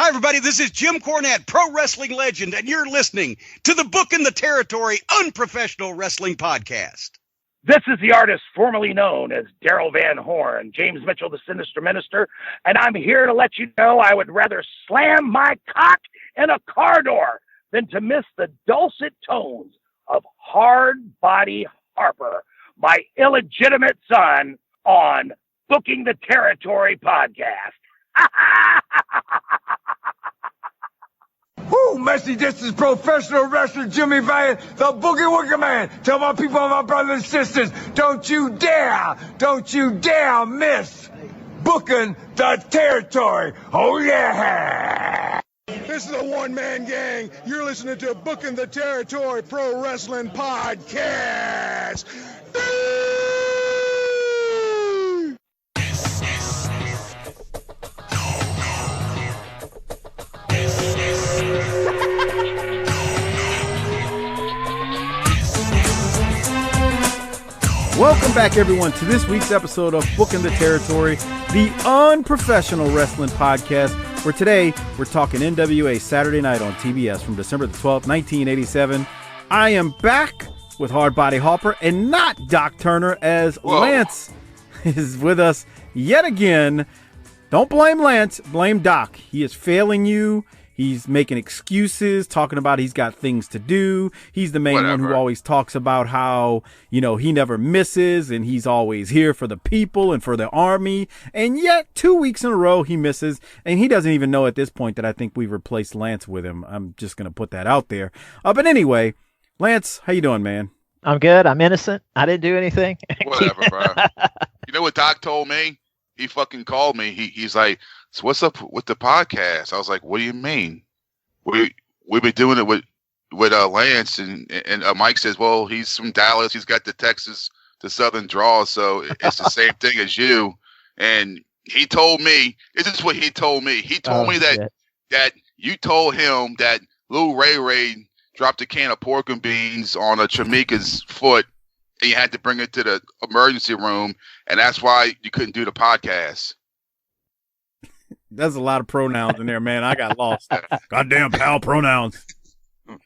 Hi, everybody. This is Jim Cornette, pro wrestling legend, and you're listening to the Book in the Territory Unprofessional Wrestling Podcast. This is the artist formerly known as Daryl Van Horn, James Mitchell, the Sinister Minister, and I'm here to let you know I would rather slam my cock in a car door than to miss the dulcet tones of Hard Body Harper, my illegitimate son, on Booking the Territory podcast. Woo, Messi, this is professional wrestler Jimmy Valiant, the Boogie Woogie Man. Tell my people and my brothers and sisters, don't you dare miss Booking the Territory. Oh, yeah. This is a one-man gang. You're listening to Booking the Territory Pro Wrestling Podcast. Welcome back, everyone, to this week's episode of Booking the Territory, the unprofessional wrestling podcast, where today we're talking NWA Saturday Night on TBS from December the 12th, 1987. I am back with Hard Body Harper and not Doc Turner, as Lance is with us yet again. Don't blame Lance, blame Doc. He is failing you. He's making excuses, talking about he's got things to do. He's the main one who always talks about how, he never misses and he's always here for the people and for the army. And yet 2 weeks in a row he misses, and he doesn't even know at this point that I think we've replaced Lance with him. I'm just going to put that out there. But anyway, Lance, how you doing, man? I'm good. I'm innocent. I didn't do anything. Whatever, bro. You know what Doc told me? He fucking called me. He's like, so what's up with the podcast? I was like, what do you mean? We've been doing it with Lance, and Mike says, well, he's from Dallas. He's got the Southern draw, so it's the same thing as you. And he told me, this is what he told me. He told me that you told him that Lou Ray dropped a can of pork and beans on a Tramika's foot, and you had to bring it to the emergency room, and that's why you couldn't do the podcast. There's a lot of pronouns in there, man. I got lost. Goddamn pal pronouns.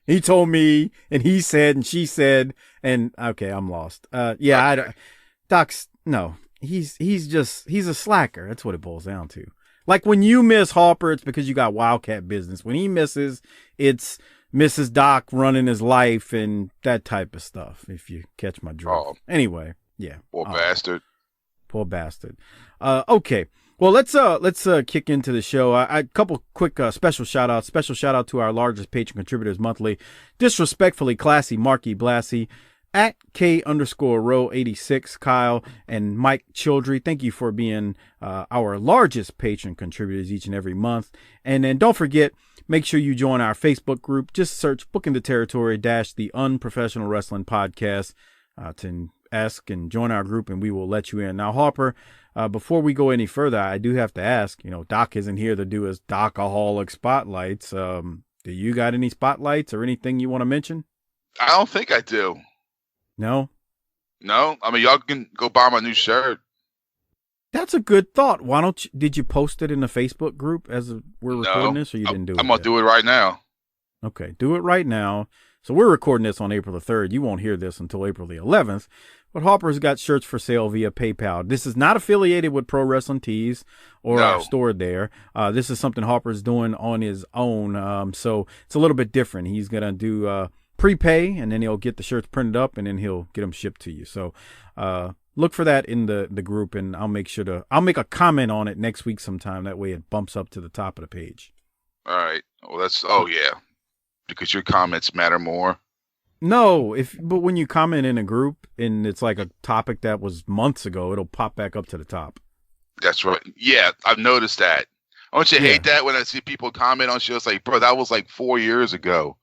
He told me, and he said, and she said, and okay, I'm lost. Doc's, no, he's a slacker. That's what it boils down to. Like when you miss Harper, it's because you got Wildcat business. When he misses, it's Mrs. Doc running his life and that type of stuff, if you catch my drift. Anyway, yeah. Poor bastard. Poor bastard. Okay. Well, let's kick into the show. A couple quick special shout outs. Special shout out to our largest patron contributors monthly. Disrespectfully Classy, Marky Blassie, at K_row86, Kyle, and Mike Childry. Thank you for being our largest patron contributors each and every month. And then don't forget, make sure you join our Facebook group. Just search Booking the Territory - the Unprofessional Wrestling Podcast to ask and join our group, and we will let you in. Now, Harper, before we go any further, I do have to ask, Doc isn't here to do his Docaholic spotlights. Do you got any spotlights or anything you want to mention? I don't think I do. No? No? I mean, y'all can go buy my new shirt. That's a good thought. Did you post it in the Facebook group as we're recording this, or you didn't do it? I'm going to do it right now. Okay, do it right now. So we're recording this on April the 3rd. You won't hear this until April the 11th. But Harper's got shirts for sale via PayPal. This is not affiliated with Pro Wrestling Tees or our store there. This is something Harper's doing on his own. So it's a little bit different. He's going to do prepay, and then he'll get the shirts printed up, and then he'll get them shipped to you. So look for that in the group, and I'll make a comment on it next week sometime. That way it bumps up to the top of the page. All right. Well, yeah. Because your comments matter more. No, but when you comment in a group and it's like a topic that was months ago, it'll pop back up to the top. That's right. Yeah, I've noticed that. Don't you hate that when I see people comment on shows like, bro, that was like 4 years ago.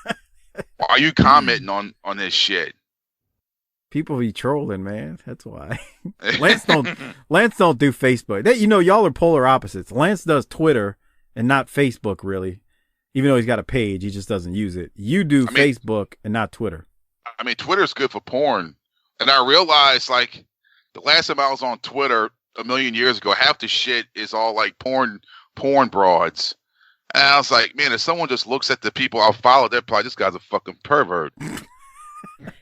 Why are you commenting on this shit? People be trolling, man. That's why. Lance don't do Facebook. Y'all are polar opposites. Lance does Twitter and not Facebook, really. Even though he's got a page, he just doesn't use it. You do Facebook and not Twitter. I mean, Twitter's good for porn. And I realized, like, the last time I was on Twitter a million years ago, half the shit is all, like, porn broads. And I was like, man, if someone just looks at the people I follow, they're probably, this guy's a fucking pervert.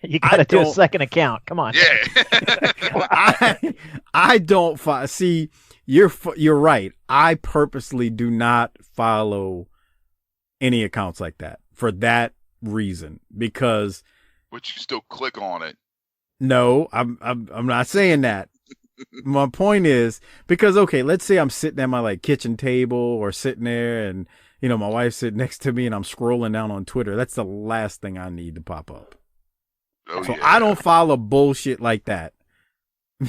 You got to do a second account. Come on. Yeah. I don't see. You're right. I purposely do not follow any accounts like that for that reason, because. But you still click on it. No, I'm not saying that. My point is, because okay, let's say I'm sitting at my like kitchen table or sitting there, and you know my wife's sitting next to me, and I'm scrolling down on Twitter. That's the last thing I need to pop up. Oh, so yeah. I don't follow bullshit like that.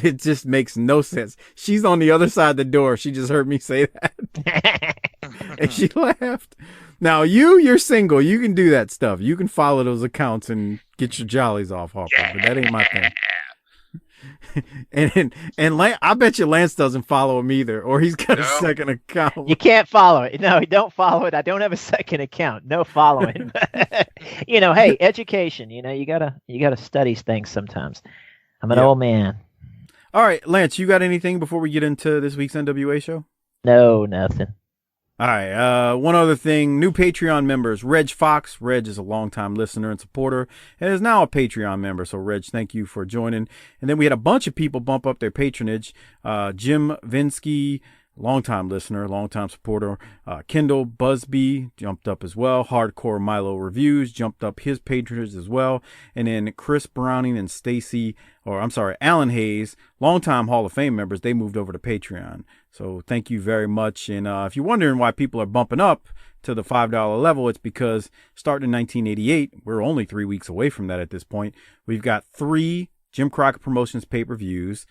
It just makes no sense. She's on the other side of the door. She just heard me say that. And she laughed. Now you're single. You can do that stuff. You can follow those accounts and get your jollies off, Harper. But that ain't my thing. and I bet you Lance doesn't follow him either, or he's got a second account. You can't follow it. No, don't follow it. I don't have a second account. No following. You know, hey, education. You know, you gotta study things sometimes. I'm an old man. All right, Lance, you got anything before we get into this week's NWA show? No, nothing. All right, one other thing, new Patreon members, Reg Fox. Reg is a longtime listener and supporter and is now a Patreon member. So, Reg, thank you for joining. And then we had a bunch of people bump up their patronage. Jim Vinsky, longtime listener, longtime supporter. Kendall Busby jumped up as well. Hardcore Milo Reviews jumped up his patronage as well. And then Chris Browning and Alan Hayes, longtime Hall of Fame members, they moved over to Patreon. So thank you very much. And if you're wondering why people are bumping up to the $5 level, it's because starting in 1988, we're only 3 weeks away from that at this point. We've got 3 Jim Crockett Promotions pay-per-views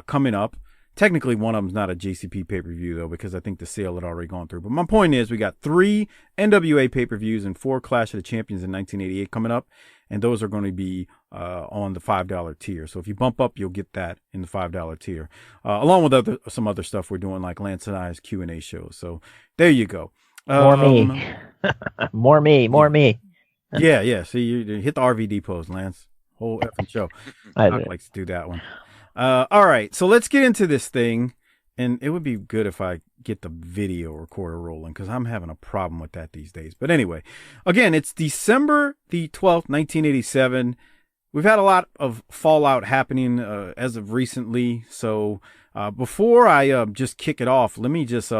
coming up. Technically, one of them's not a JCP pay-per-view, though, because I think the sale had already gone through. But my point is, we got 3 NWA pay-per-views and 4 Clash of the Champions in 1988 coming up, and those are going to be on the $5 tier. So if you bump up, you'll get that in the $5 tier, along with some other stuff we're doing, like Lance and I's Q&A shows. So there you go. More me. More me. Yeah. See, you hit the RVD pose, Lance. Whole effing show. I like to do that one. All right, so let's get into this thing, and it would be good if I get the video recorder rolling, because I'm having a problem with that these days. But anyway, again, it's December the 12th, 1987. We've had a lot of fallout happening as of recently, so before I just kick it off, let me just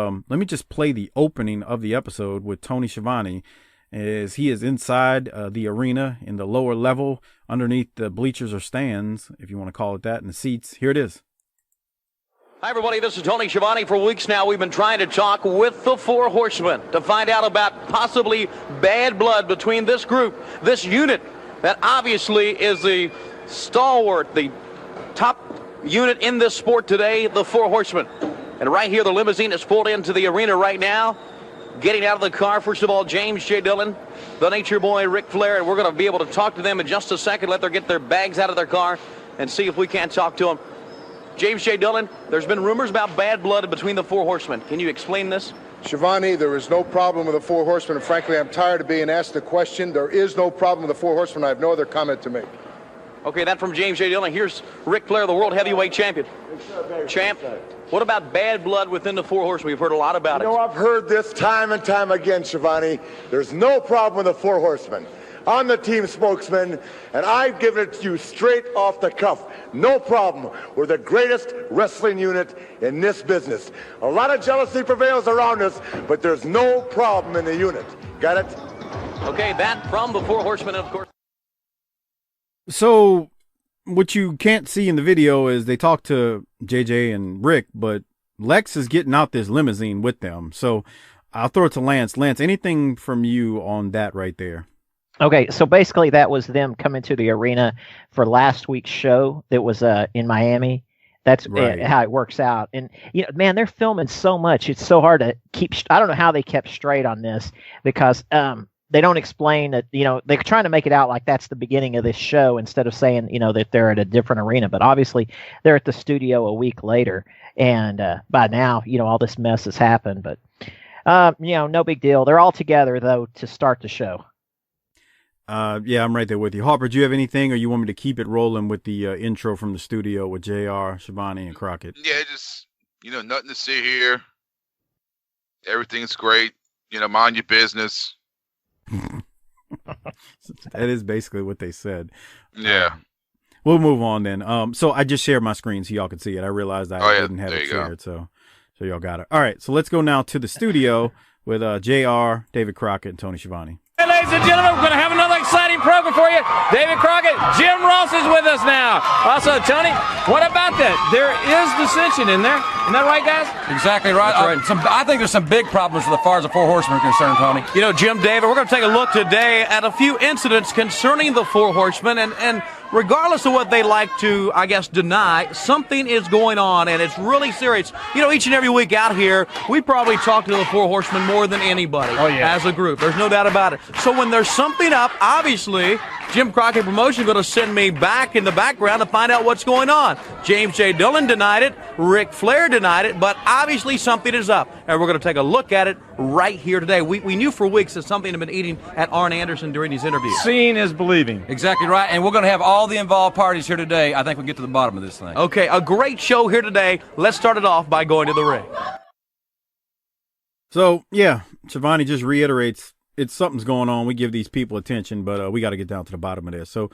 play the opening of the episode with Tony Schiavone, as he is inside the arena in the lower level, underneath the bleachers or stands, if you want to call it that, in the seats. Here it is. Hi, everybody. This is Tony Schiavone. For weeks now, we've been trying to talk with the Four Horsemen to find out about possibly bad blood between this group, this unit that obviously is the stalwart, the top unit in this sport today, the Four Horsemen. And right here, the limousine is pulled into the arena right now. Getting out of the car, first of all, James J. Dillon, the Nature Boy, Ric Flair, and we're going to be able to talk to them in just a second, let them get their bags out of their car and see if we can't talk to them. James J. Dillon, there's been rumors about bad blood between the Four Horsemen. Can you explain this? Schiavone, there is no problem with the Four Horsemen, and frankly, I'm tired of being asked the question. There is no problem with the Four Horsemen. I have no other comment to make. Okay, that from James J. Dillon. Here's Ric Flair, the World Heavyweight Champion. Champ, what about bad blood within the Four Horsemen? We've heard a lot about it. You know, I've heard this time and time again, Schiavone. There's no problem with the Four Horsemen. I'm the team spokesman, and I've given it to you straight off the cuff. No problem. We're the greatest wrestling unit in this business. A lot of jealousy prevails around us, but there's no problem in the unit. Got it? Okay, that from the Four Horsemen, of course. So what you can't see in the video is they talk to JJ and Rick, but Lex is getting out this limousine with them. So I'll throw it to Lance. Lance, anything from you on that right there? Okay, so basically that was them coming to the arena for last week's show that was in Miami. That's right. How it works out. And, you know, man, they're filming so much. It's so hard to keep. I don't know how they kept straight on this, because they don't explain that, you know, they're trying to make it out like that's the beginning of this show instead of saying, you know, that they're at a different arena. But obviously they're at the studio a week later. And by now, you know, all this mess has happened. But, you know, no big deal. They're all together, though, to start the show. Yeah, I'm right there with you. Harper, do you have anything, or you want me to keep it rolling with the intro from the studio with JR, Schiavone, and Crockett? Yeah, just, you know, nothing to see here. Everything's great. mind your business. That is basically what they said. Yeah. We'll move on then. So I just shared my screen so y'all could see it. I realized I didn't have it shared, so y'all got it. All right, so let's go now to the studio with JR, David Crockett, and Tony Schiavone. Hey, ladies and gentlemen, we're going to have another exciting program for you. David Crockett, Jim Ross is with us now. Also, Tony, what about that? There is dissension in there. Isn't that right, guys? Exactly right. I think there's some big problems as far as the Four Horsemen are concerned, Tony. Jim, David, we're going to take a look today at a few incidents concerning the Four Horsemen, and regardless of what they like to, I guess, deny, something is going on, and it's really serious. Each and every week out here, we probably talk to the Four Horsemen more than anybody as a group. There's no doubt about it. So when there's something up, obviously, Jim Crockett Promotion is going to send me back in the background to find out what's going on. James J. Dillon denied it. Ric Flair denied it. But obviously something is up. And we're going to take a look at it right here today. We knew for weeks that something had been eating at Arn Anderson during these interviews. Seeing is believing. Exactly right. And we're going to have all the involved parties here today. I think we'll get to the bottom of this thing. Okay, a great show here today. Let's start it off by going to the ring. So, yeah, Schiavone just reiterates something's going on. We give these people attention, but we got to get down to the bottom of this. So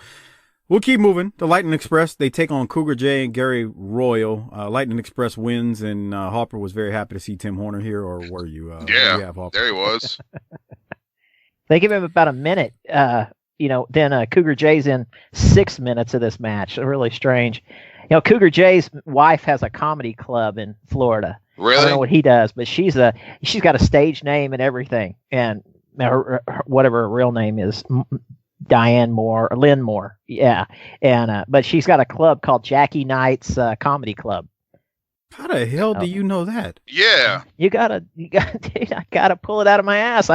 we'll keep moving. The Lightning Express, they take on Cougar J and Gary Royal. Lightning Express wins, and Harper was very happy to see Tim Horner here, or were you? Yeah, there he was. They give him about a minute. Then Cougar J's in 6 minutes of this match. Really strange. Cougar J's wife has a comedy club in Florida. Really? I don't know what he does, but she's got a stage name and everything, and her, whatever her real name is, Diane Moore or Lynn Moore. Yeah. And, but she's got a club called Jackie Knight's Comedy Club. How the hell do you know that? Yeah. Dude, I gotta pull it out of my ass.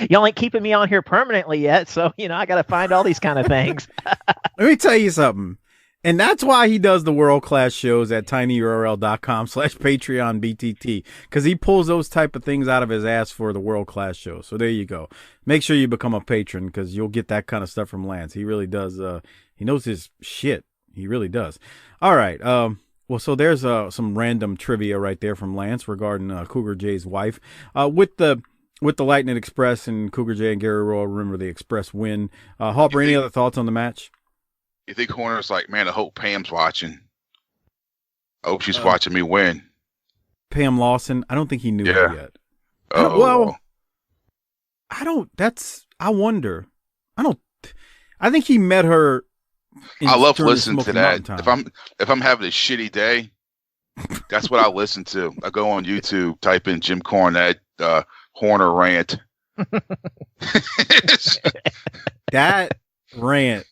Y'all ain't keeping me on here permanently yet. So, I gotta find all these kind of things. Let me tell you something. And that's why he does the world-class shows at tinyurl.com/PatreonBTT, because he pulls those type of things out of his ass for the world-class shows. So there you go. Make sure you become a patron, because you'll get that kind of stuff from Lance. He really does. He knows his shit. He really does. All right. Well, so there's some random trivia right there from Lance regarding Cougar J's wife. With the Lightning Express and Cougar J and Gary Royal, remember the Express win. Harper, any other thoughts on the match? You think Horner's like, man, I hope Pam's watching. I hope she's watching me win. Pam Lawson? I don't think he knew her yet. I wonder. I think he met her. I love listening to that. If I'm having a shitty day, that's what I listen to. I go on YouTube, type in Jim Cornette, Horner rant. That rant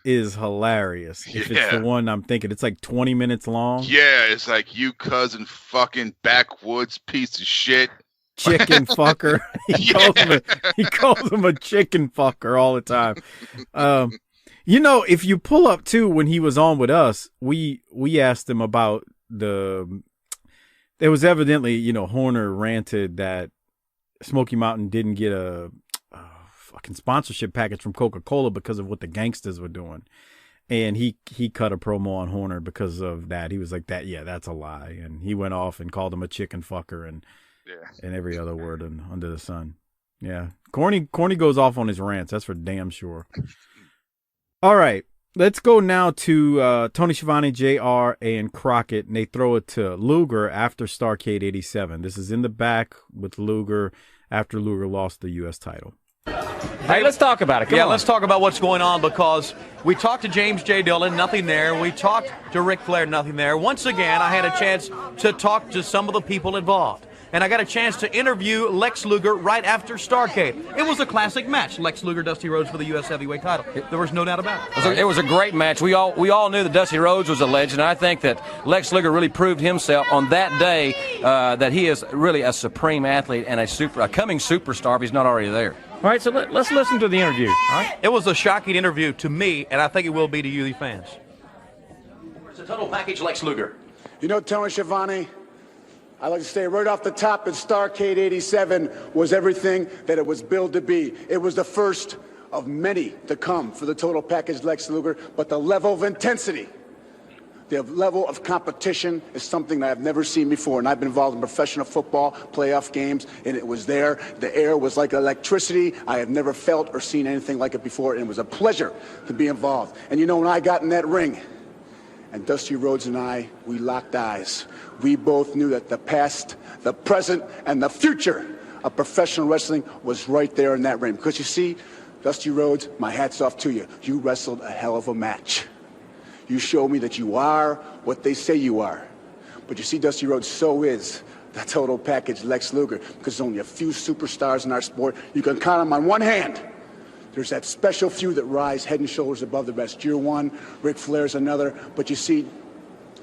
is hilarious. If it's the one I'm thinking, it's like 20 minutes long. Yeah, it's like, you cousin fucking backwoods piece of shit. Chicken fucker. He calls him a chicken fucker all the time. If you pull up too, when he was on with us, we asked him about there was evidently, Horner ranted that Smoky Mountain didn't get a fucking sponsorship package from Coca-Cola because of what the gangsters were doing. And he cut a promo on Horner because of that. He was like, that's a lie. And he went off and called him a chicken fucker and every other word under the sun. Yeah. Corny goes off on his rants. That's for damn sure. All right. Let's go now to Tony Schiavone, JR, and Crockett. And they throw it to Luger after Starrcade 87. This is in the back with Luger after Luger lost the U.S. title. Hey, let's talk about it. Come on. Let's talk about what's going on, because we talked to James J. Dillon, nothing there. We talked to Ric Flair, nothing there. Once again, I had a chance to talk to some of the people involved. And I got a chance to interview Lex Luger right after Starrcade. It was a classic match. Lex Luger, Dusty Rhodes for the U.S. Heavyweight title. There was no doubt about it. It was a great match. We all knew that Dusty Rhodes was a legend. And I think that Lex Luger really proved himself on that day that he is really a supreme athlete and a coming superstar if he's not already there. All right, so let's listen to the interview. All right? It was a shocking interview to me, and I think it will be to you, the fans. It's a total package, Lex Luger. Tony Schiavone, I'd like to say right off the top that Starrcade 87 was everything that it was billed to be. It was the first of many to come for the total package Lex Luger, but the level of intensity The level of competition is something that I've never seen before, and I've been involved in professional football, playoff games, and it was there. The air was like electricity. I have never felt or seen anything like it before, and it was a pleasure to be involved. And you know, when I got in that ring, and Dusty Rhodes and I, we locked eyes. We both knew that the past, the present, and the future of professional wrestling was right there in that ring. Because you see, Dusty Rhodes, my hat's off to you. You wrestled a hell of a match. You showed me that you are what they say you are. But you see, Dusty Rhodes, so is the total package Lex Luger, because there's only a few superstars in our sport. You can count them on one hand. There's that special few that rise head and shoulders above the rest. You're one, Ric Flair's another, but you see,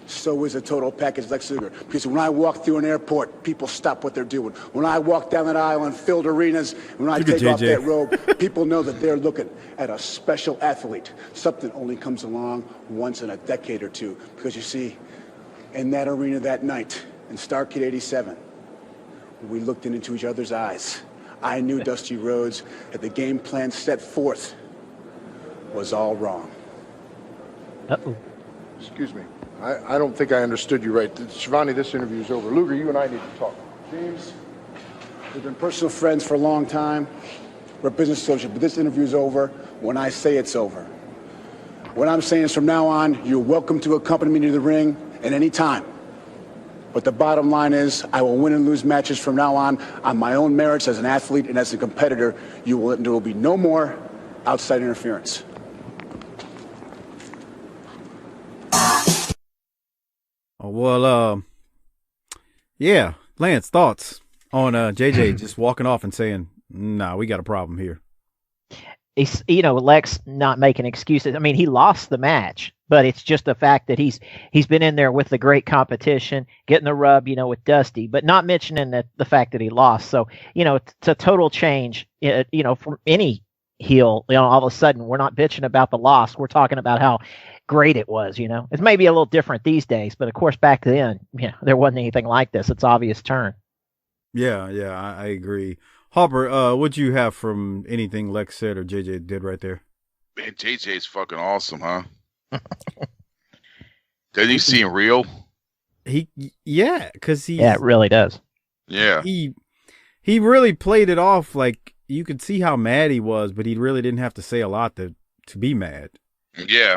so is a total package Lex Luger. Because when I walk through an airport, people stop what they're doing. When I walk down that aisle in filled arenas, when I take off that robe, people know that they're looking at a special athlete. Something only comes along once in a decade or two. Because you see, in that arena that night, in Starrcade 87, we looked into each other's eyes. I knew Dusty Rhodes that the game plan set forth was all wrong. Uh-oh. Excuse me. I don't think I understood you right. Shivani, this interview is over. Luger, you and I need to talk. James, we've been personal friends for a long time. We're business associates, but this interview is over when I say it's over. What I'm saying is from now on, you're welcome to accompany me to the ring at any time. But the bottom line is I will win and lose matches from now on my own merits as an athlete and as a competitor. There will be no more outside interference. Well, yeah, Lance, thoughts on JJ just walking off and saying, nah, we got a problem here. He's, Lex not making excuses. I mean, he lost the match, but it's just the fact that he's been in there with the great competition, getting the rub, with Dusty, but not mentioning the fact that he lost. So, it's a total change, from any heel. All of a sudden, we're not bitching about the loss. We're talking about how great it was. It's maybe a little different these days, but of course back then, there wasn't anything like this. It's obvious turn. Yeah, I agree. Harper, what'd you have from anything Lex said or JJ did right there? Man, JJ's fucking awesome, huh? Doesn't he seem real? Because it really does. Yeah. He really played it off like you could see how mad he was, but he really didn't have to say a lot to be mad. Yeah.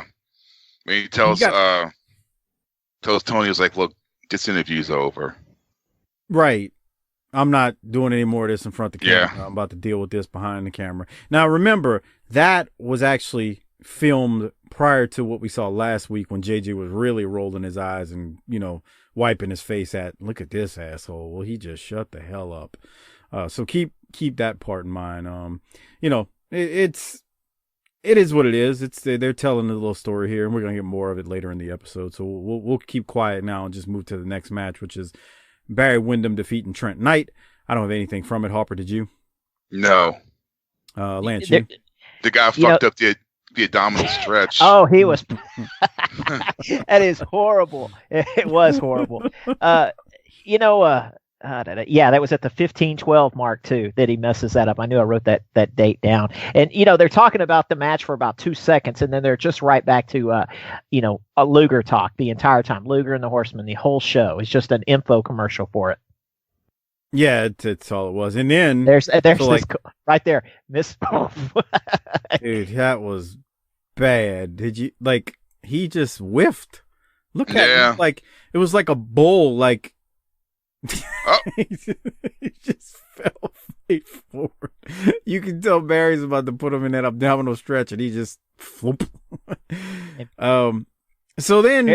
I mean, he tells Tony, he was like, look, this interview's over. Right. I'm not doing any more of this in front of the camera. Yeah. I'm about to deal with this behind the camera. Now, remember, that was actually filmed prior to what we saw last week when JJ was really rolling his eyes and, wiping his face at, look at this asshole. Well, he just shut the hell up. So keep that part in mind. It is what it is. They're telling a little story here, and we're going to get more of it later in the episode. So we'll keep quiet now and just move to the next match, which is Barry Windham defeating Trent Knight. I don't have anything from it. Harper, did you? No. Lance, you? The guy fucked up the abdominal stretch. Oh, he was. That is horrible. It was horrible. That was at the 15-12 mark too that he messes that up. I knew I wrote that date down. And they're talking about the match for about 2 seconds, and then they're just right back to a Luger talk the entire time. Luger and the Horsemen, the whole show is just an info commercial for it. Yeah, it's all it was. And then there's this right there, Miss. Dude, that was bad. Did you he just whiffed? Look at him, it was like a bowl, like. Oh. He just fell face forward. You can tell Barry's about to put him in that abdominal stretch, and he just floop. So then,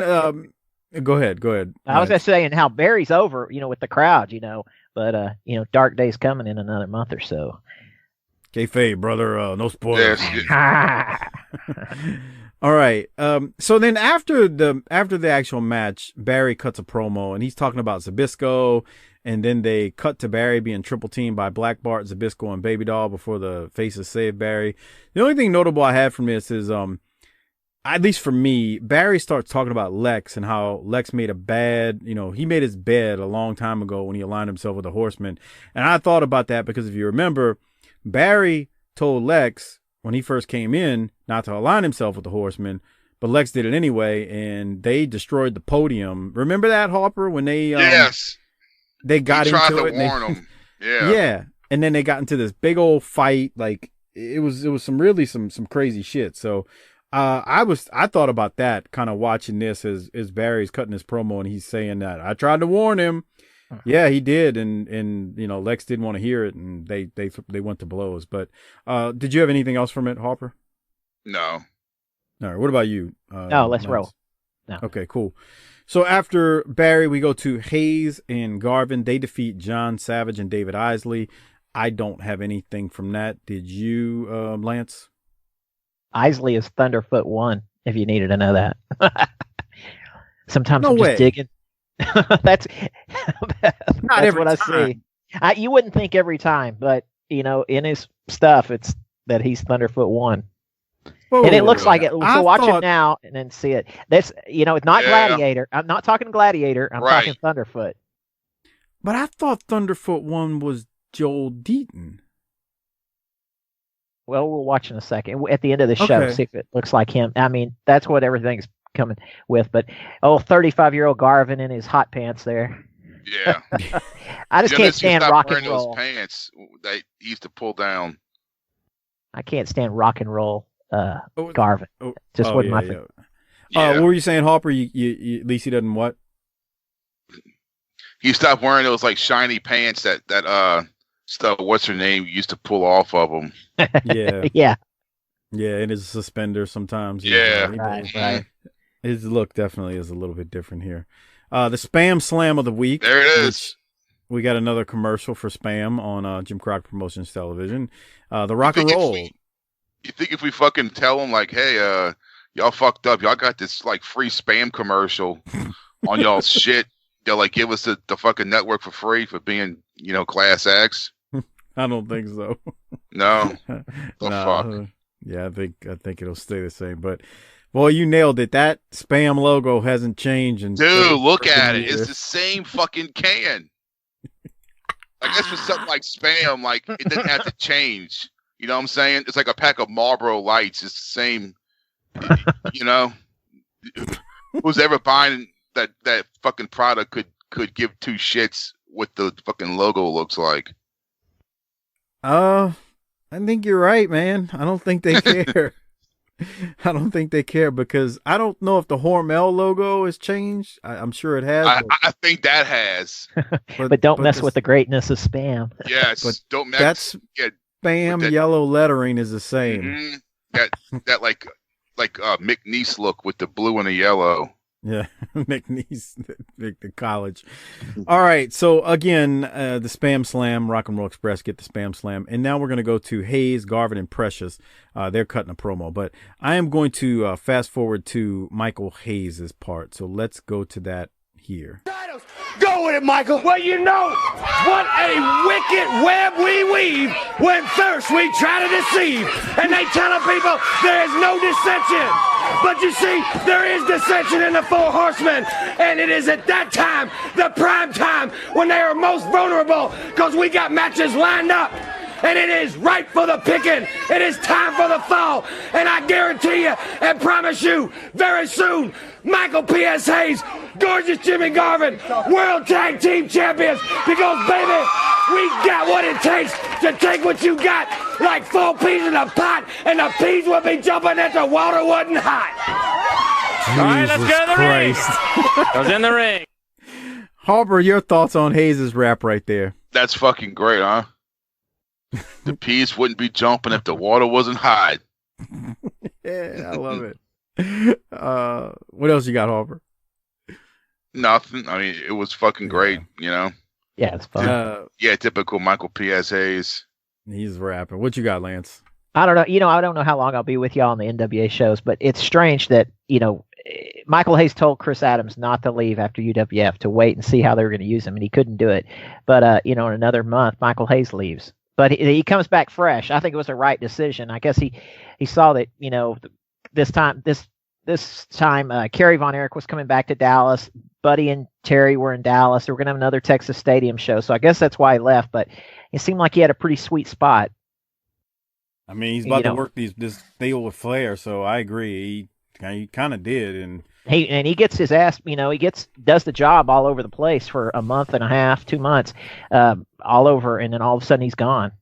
go ahead. I was just saying how Barry's over, with the crowd, but dark days coming in another month or so. Kayfabe, brother. No spoilers. Yes. All right. So then after the actual match, Barry cuts a promo and he's talking about Zbyszko, and then they cut to Barry being triple teamed by Black Bart, Zbyszko, and Baby Doll before the faces save Barry. The only thing notable I have from this is, at least for me, Barry starts talking about Lex and how Lex made a bad, he made his bed a long time ago when he aligned himself with the Horsemen. And I thought about that because if you remember, Barry told Lex when he first came in not to align himself with the Horsemen, but Lex did it anyway, and they destroyed the podium. Remember that, Harper, when they yes, they got he tried into to it. Warn them. Yeah, yeah, and then they got into this big old fight. Like it was some crazy shit. So I thought about that, kind of watching this as Barry's cutting his promo, and he's saying that I tried to warn him. Yeah, he did, and Lex didn't want to hear it, and they went to blows. But did you have anything else from it, Harper? No. All right. What about you? No, let's roll. No. Okay, cool. So after Barry, we go to Hayes and Garvin. They defeat John Savage and David Isley. I don't have anything from that. Did you, Lance? Isley is Thunderfoot 1, if you needed to know that. Sometimes No I'm way. just digging. that's Not every what time. I see. You wouldn't think every time, but in his stuff, it's that he's Thunderfoot 1. Whoa, and it looks like it. So I watch thought- it now and then see it. That's it's not Yeah. Gladiator. I'm not talking Gladiator. I'm Right. talking Thunderfoot. But I thought Thunderfoot 1 was Joel Deaton. Well, we'll watch in a second. At the end of the show, Okay. see if it looks like him. I mean, that's what everything's coming with. But 35-year-old Garvin in his hot pants there. Yeah. I just can't stand stop rock and wearing roll. those pants that he used to pull down. I can't stand rock and roll Garvin. Just wasn't my thing. Yeah. What were you saying, Harper? You at least he doesn't what? He stopped wearing those like shiny pants that stuff. What's her name? Used to pull off of him. Yeah. Yeah. Yeah, and his suspender sometimes. Yeah. Right. His look definitely is a little bit different here. The Spam Slam of the week. There it is. which We got another commercial for Spam on Jim Crockett Promotions television. The Rock and Roll. You think if we fucking tell them like, hey, y'all fucked up, y'all got this like free Spam commercial on y'all's shit, they'll like give us the fucking network for free for being, class X? I don't think so. No. The Nah, fuck. Yeah, I think it'll stay the same. But boy, you nailed it. That Spam logo hasn't changed. Dude, look at it. It's the same fucking can. I guess for something like Spam, like it doesn't have to change. You know what I'm saying? It's like a pack of Marlboro Lights. It's the same. Who's ever buying that fucking product could give two shits what the fucking logo looks like. I think you're right, man. I don't think they care. I don't think they care because I don't know if the Hormel logo has changed. I'm sure it has. I think that has. But don't mess with the greatness of Spam. Yes, But don't mess. that's Spam that- yellow lettering is the same. That like McNeese look with the blue and the yellow. Yeah, McNeese, the college. All right, so again, the Spam Slam, Rock and Roll Express get the Spam Slam, and now we're going to go to Hayes, Garvin, and Precious. They're cutting a promo, but I am going to fast forward to Michael Hayes' part, so let's go to that here. Go with it, Michael. Well, what a wicked web we weave when first we try to deceive. And they telling people there is no dissension. But you see, there is dissension in the Four Horsemen. And it is at that time, the prime time, when they are most vulnerable because we got matches lined up. And it is ripe for the picking. It is time for the fall. And I guarantee you and promise you, very soon, Michael P.S. Hayes, Gorgeous Jimmy Garvin, World Tag Team Champions. Because, baby, we got what it takes to take what you got like 4 peas in a pot, and the peas will be jumping if the water wasn't hot. All right, let's go to the Christ. ring. Goes in the ring. Harper, your thoughts on Hayes' rap right there? That's fucking great, huh? The peas wouldn't be jumping if the water wasn't hot. Yeah, I love it. What else you got, Harper? Nothing. I mean, it was fucking great, Yeah, it's fun. typical Michael P.S. Hayes. He's rapping. What you got, Lance? I don't know. I don't know how long I'll be with y'all on the NWA shows, but it's strange that, Michael Hayes told Chris Adams not to leave after UWF, to wait and see how they were going to use him, and he couldn't do it. But, in another month, Michael Hayes leaves. But he comes back fresh. I think it was the right decision. I guess he saw that, this time, Kerry Von Erich was coming back to Dallas. Buddy and Terry were in Dallas. They were going to have another Texas Stadium show. So I guess that's why he left. But it seemed like he had a pretty sweet spot. I mean, he's about to work this deal with Flair, so I agree. He kind of did, and he gets his ass. You know, does the job all over the place for a month and a half, 2 months, all over, and then all of a sudden he's gone.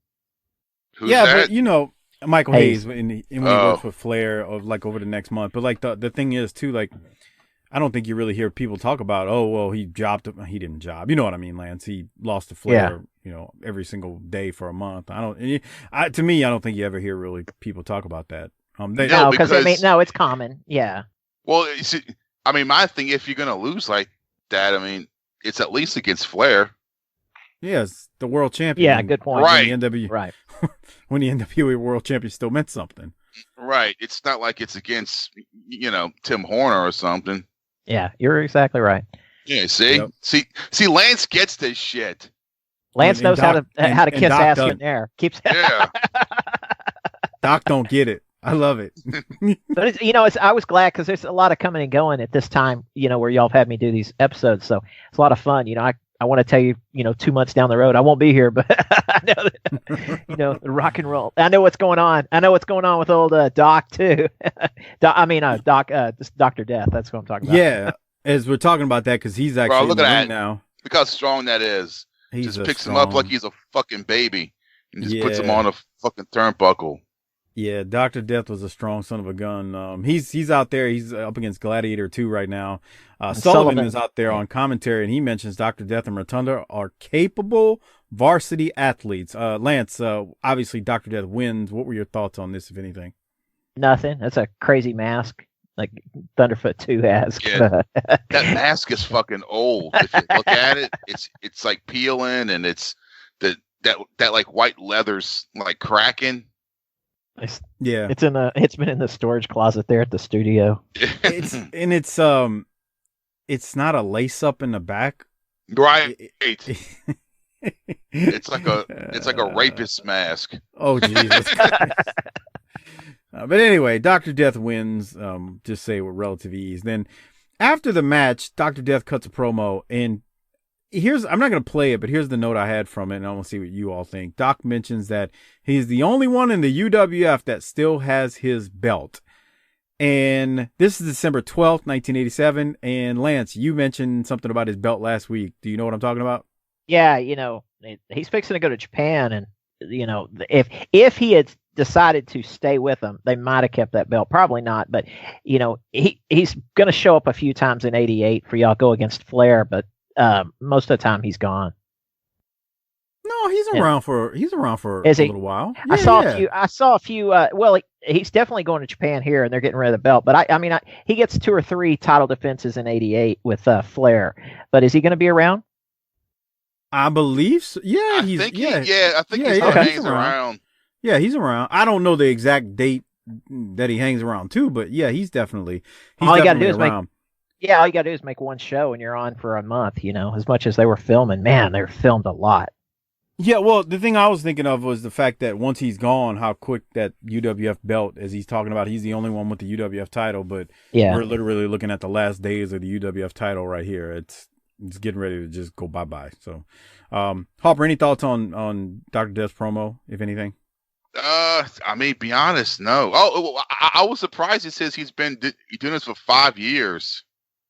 Who's yeah, that? but you know, Michael Hayes when he Oh. works with Flair, of like over the next month. But like the thing is too, like I don't think you really hear people talk about, oh well, he didn't job. You know what I mean, Lance? He lost to Flair, you know, every single day for a month. To me, I don't think you ever hear really people talk about that. No, because it's common. Yeah. Well, you see, I mean, my thing, if you're gonna lose like that, I mean, it's at least against Flair. Yes, the world champion. Yeah, good point. Right. Right. When the NWA world champion still meant something. Right. It's not like it's against, you know, Tim Horner or something. Yeah, you're exactly right. Yeah. See, Yep. see, Lance gets this shit. Lance knows how to kiss Doc ass doesn't. in there. Keeps. Yeah. Doc don't get it. I love it. But I was glad because there's a lot of coming and going at this time. You know, where y'all have had me do these episodes, so it's a lot of fun. You know, I want to tell you, 2 months down the road, I won't be here, but I know that, the rock and roll. I know what's going on. I know what's going on with old Doc too. Dr. Death. That's what I'm talking about. Yeah, as we're talking about that, because he's actually Bro, look in the at ring that. now. Look how strong that is. He's Just picks him up like he's a fucking baby and just puts him Yeah. on a fucking turnbuckle. Yeah, Dr. Death was a strong son of a gun. He's out there. He's up against Gladiator 2 right now. Sullivan is out there on commentary, and he mentions Dr. Death and Rotunda are capable varsity athletes. Lance, obviously Dr. Death wins. What were your thoughts on this, if anything? Nothing. That's a crazy mask, like Thunderfoot 2 has. Yeah. That mask is fucking old. If you look at it, it's like peeling, and it's that like white leather's like cracking. It's been in the storage closet there at the studio. It's not a lace up in the back. Right. It's like a rapist mask. Oh Jesus. But anyway, Dr. Death wins, just say with relative ease. Then after the match, Dr. Death cuts a promo, and I'm not going to play it, but here's the note I had from it, and I want to see what you all think. Doc mentions that he's the only one in the UWF that still has his belt. And this is December 12th, 1987. And Lance, you mentioned something about his belt last week. Do you know what I'm talking about? Yeah, he's fixing to go to Japan, and if he had decided to stay with them, they might have kept that belt. Probably not, but he's going to show up a few times in '88 for y'all go against Flair, but most of the time he's gone. No, he's around for a little while. I saw a few. Well, he's definitely going to Japan here, and they're getting rid of the belt. But he gets 2 or 3 title defenses in '88 with Flair. But is he going to be around? I believe so. Yeah, I think he hangs around. Yeah, he's around. I don't know the exact date that he hangs around too, but yeah, he's definitely all you got to do is around. all you got to do is make one show, and you're on for a month. As much as they were filming, man, they were filmed a lot. Yeah, well, the thing I was thinking of was the fact that once he's gone, how quick that UWF belt, as he's talking about, he's the only one with the UWF title, but we're literally looking at the last days of the UWF title right here. It's getting ready to just go bye-bye. So, Harper, any thoughts on Dr. Death's promo, if anything? Be honest, no. Oh, I was surprised it says he's been doing this for 5 years.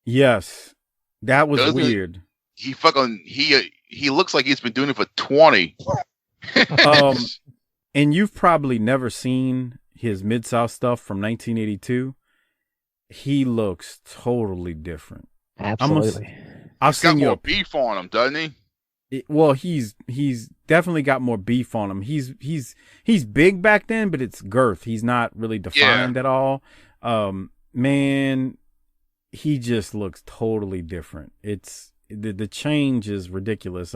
Yes, that was weird. He looks like he's been doing it for 20. And you've probably never seen his Mid-South stuff from 1982. He looks totally different. Absolutely. He's got more beef on him, doesn't he? Well, he's definitely got more beef on him. He's big back then, but it's girth. He's not really defined at all. Man, he just looks totally different. It's the change is ridiculous.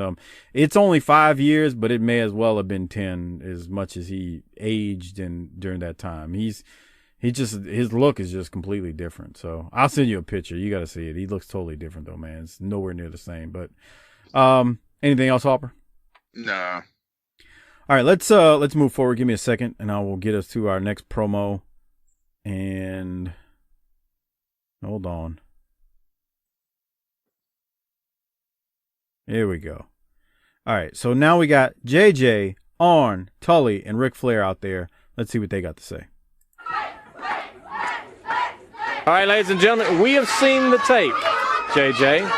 It's only 5 years, but it may as well have been 10, as much as he aged during that time. His look is just completely different. So I'll send you a picture. You got to see it. He looks totally different though, man. It's nowhere near the same. But anything else, Harper? Nah. All right, let's move forward. Give me a second, and I will get us to our next promo. And hold on. Here we go. All right, so now we got JJ, Arn, Tully, and Ric Flair out there. Let's see what they got to say. All right, ladies and gentlemen, we have seen the tape, JJ.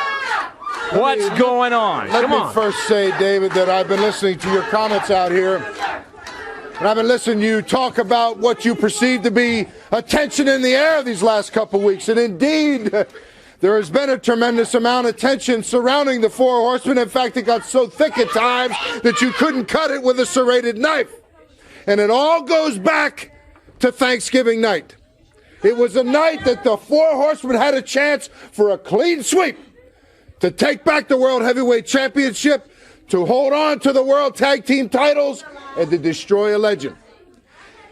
What's going on? Let me first say, David, that I've been listening to your comments out here. And I've been listening to you talk about what you perceive to be a tension in the air these last couple of weeks. And indeed, there has been a tremendous amount of tension surrounding the Four Horsemen. In fact, it got so thick at times that you couldn't cut it with a serrated knife. And it all goes back to Thanksgiving night. It was a night that the Four Horsemen had a chance for a clean sweep to take back the World Heavyweight Championship, to hold on to the World Tag Team titles, and to destroy a legend.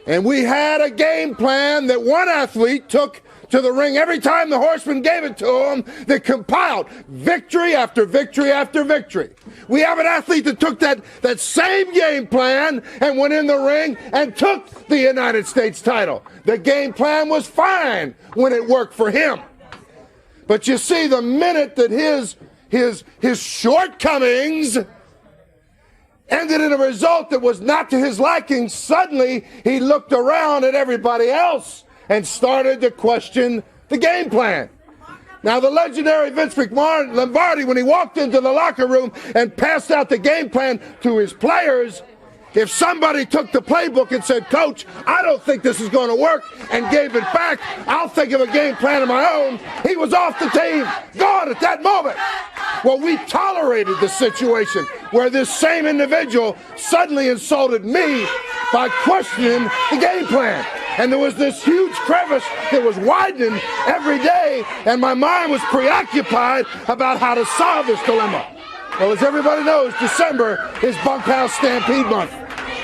And we had a game plan that one athlete took to the ring every time the Horsemen gave it to him that compiled victory after victory after victory. We have an athlete that took that same game plan and went in the ring and took the United States title. The game plan was fine when it worked for him. But you see, the minute that his shortcomings ended in a result that was not to his liking, suddenly he looked around at everybody else and started to question the game plan. Now, the legendary Vince McMahon Lombardi, when he walked into the locker room and passed out the game plan to his players, if somebody took the playbook and said, "Coach, I don't think this is going to work," and gave it back, "I'll think of a game plan of my own," he was off the team, gone at that moment. Well, we tolerated the situation where this same individual suddenly insulted me by questioning the game plan. And there was this huge crevice that was widening every day, and my mind was preoccupied about how to solve this dilemma. Well, as everybody knows, December is Bunkhouse Stampede month.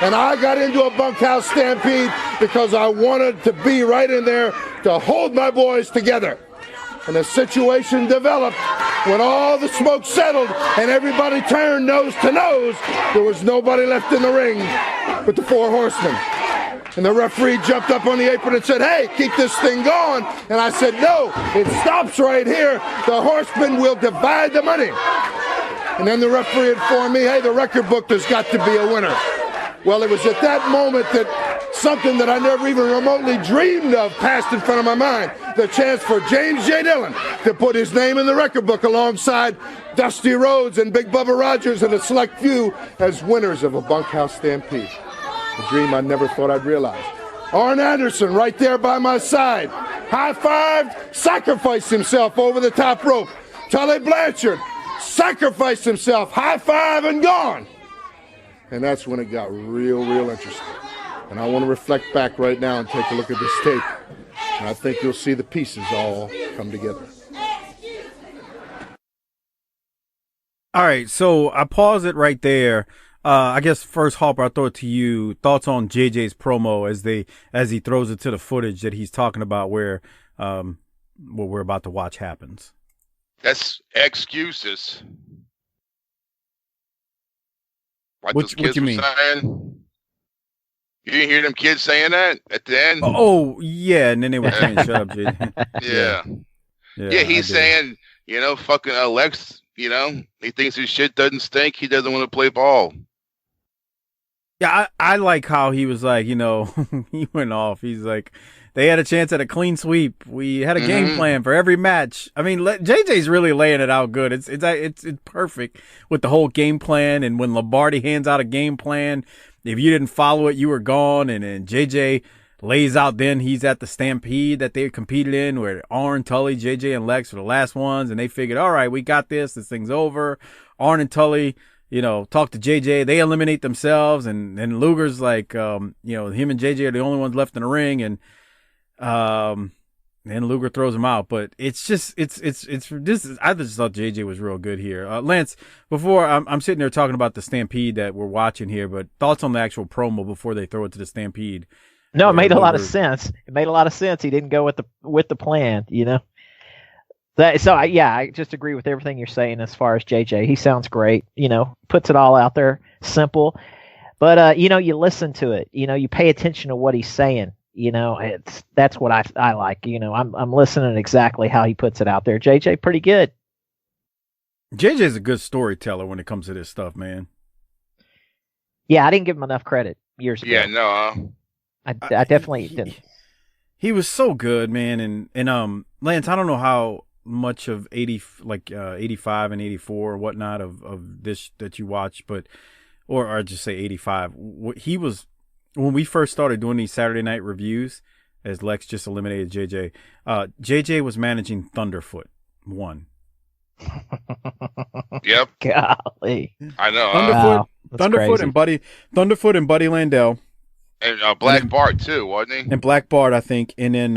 And I got into a Bunkhouse Stampede because I wanted to be right in there to hold my boys together. And the situation developed when all the smoke settled and everybody turned nose to nose. There was nobody left in the ring but the Four Horsemen. And the referee jumped up on the apron and said, "Hey, keep this thing going." And I said, "No, it stops right here. The Horsemen will divide the money." And then the referee informed me, "Hey, the record book, there's got to be a winner." Well, it was at that moment that something that I never even remotely dreamed of passed in front of my mind. The chance for James J. Dillon to put his name in the record book alongside Dusty Rhodes and Big Bubba Rogers and a select few as winners of a Bunkhouse Stampede. A dream I never thought I'd realize. Arn Anderson right there by my side. High-fived, sacrificed himself over the top rope. Tully Blanchard sacrificed himself, high-five and gone. And that's when it got real interesting. And I want to reflect back right now and take a look at this tape. And I think you'll see the pieces all come together. All right, so I pause it right there. I guess first, Harper, I'll throw it to you. Thoughts on JJ's promo as he throws it to the footage that he's talking about where what we're about to watch happens. That's excuses. Like What those kids you were mean? saying. You didn't hear them kids saying that at the end? Oh yeah, and then they were saying, "Shut up, JJ." Yeah, he's saying, fucking Alex, he thinks his shit doesn't stink. He doesn't want to play ball. Yeah, I like how he was like, he went off. He's like, they had a chance at a clean sweep. We had a game plan for every match. I mean, JJ's really laying it out good. It's perfect with the whole game plan. And when Lombardi hands out a game plan, if you didn't follow it, you were gone. And then JJ lays out, then he's at the Stampede that they competed in, where Arn, Tully, JJ, and Lex were the last ones. And they figured, all right, we got this. This thing's over. Arn and Tully, talk to JJ. They eliminate themselves. And Luger's like, him and JJ are the only ones left in the ring. And Luger throws him out. But it's just, I just thought JJ was real good here. Lance, before I'm sitting there talking about the Stampede that we're watching here, but thoughts on the actual promo before they throw it to the Stampede? No, it made a lot of sense. It made a lot of sense. He didn't go with the plan, I just agree with everything you're saying as far as JJ. He sounds great, puts it all out there, simple. But you listen to it, you pay attention to what he's saying. That's what I like. I'm listening exactly how he puts it out there. JJ, pretty good. JJ's a good storyteller when it comes to this stuff, man. Yeah, I didn't give him enough credit years ago. Yeah, no. I definitely didn't. He was so good, man. And Lance, I don't know how much of 85 and 84 or whatnot of this that you watched, but or just say 85. He was when we first started doing these Saturday night reviews, as Lex just eliminated JJ. JJ was managing Thunderfoot 1. Yep. Golly. I know. Thunderfoot and Buddy Landell. And Black Bart too, wasn't he? And Black Bart, I think. And then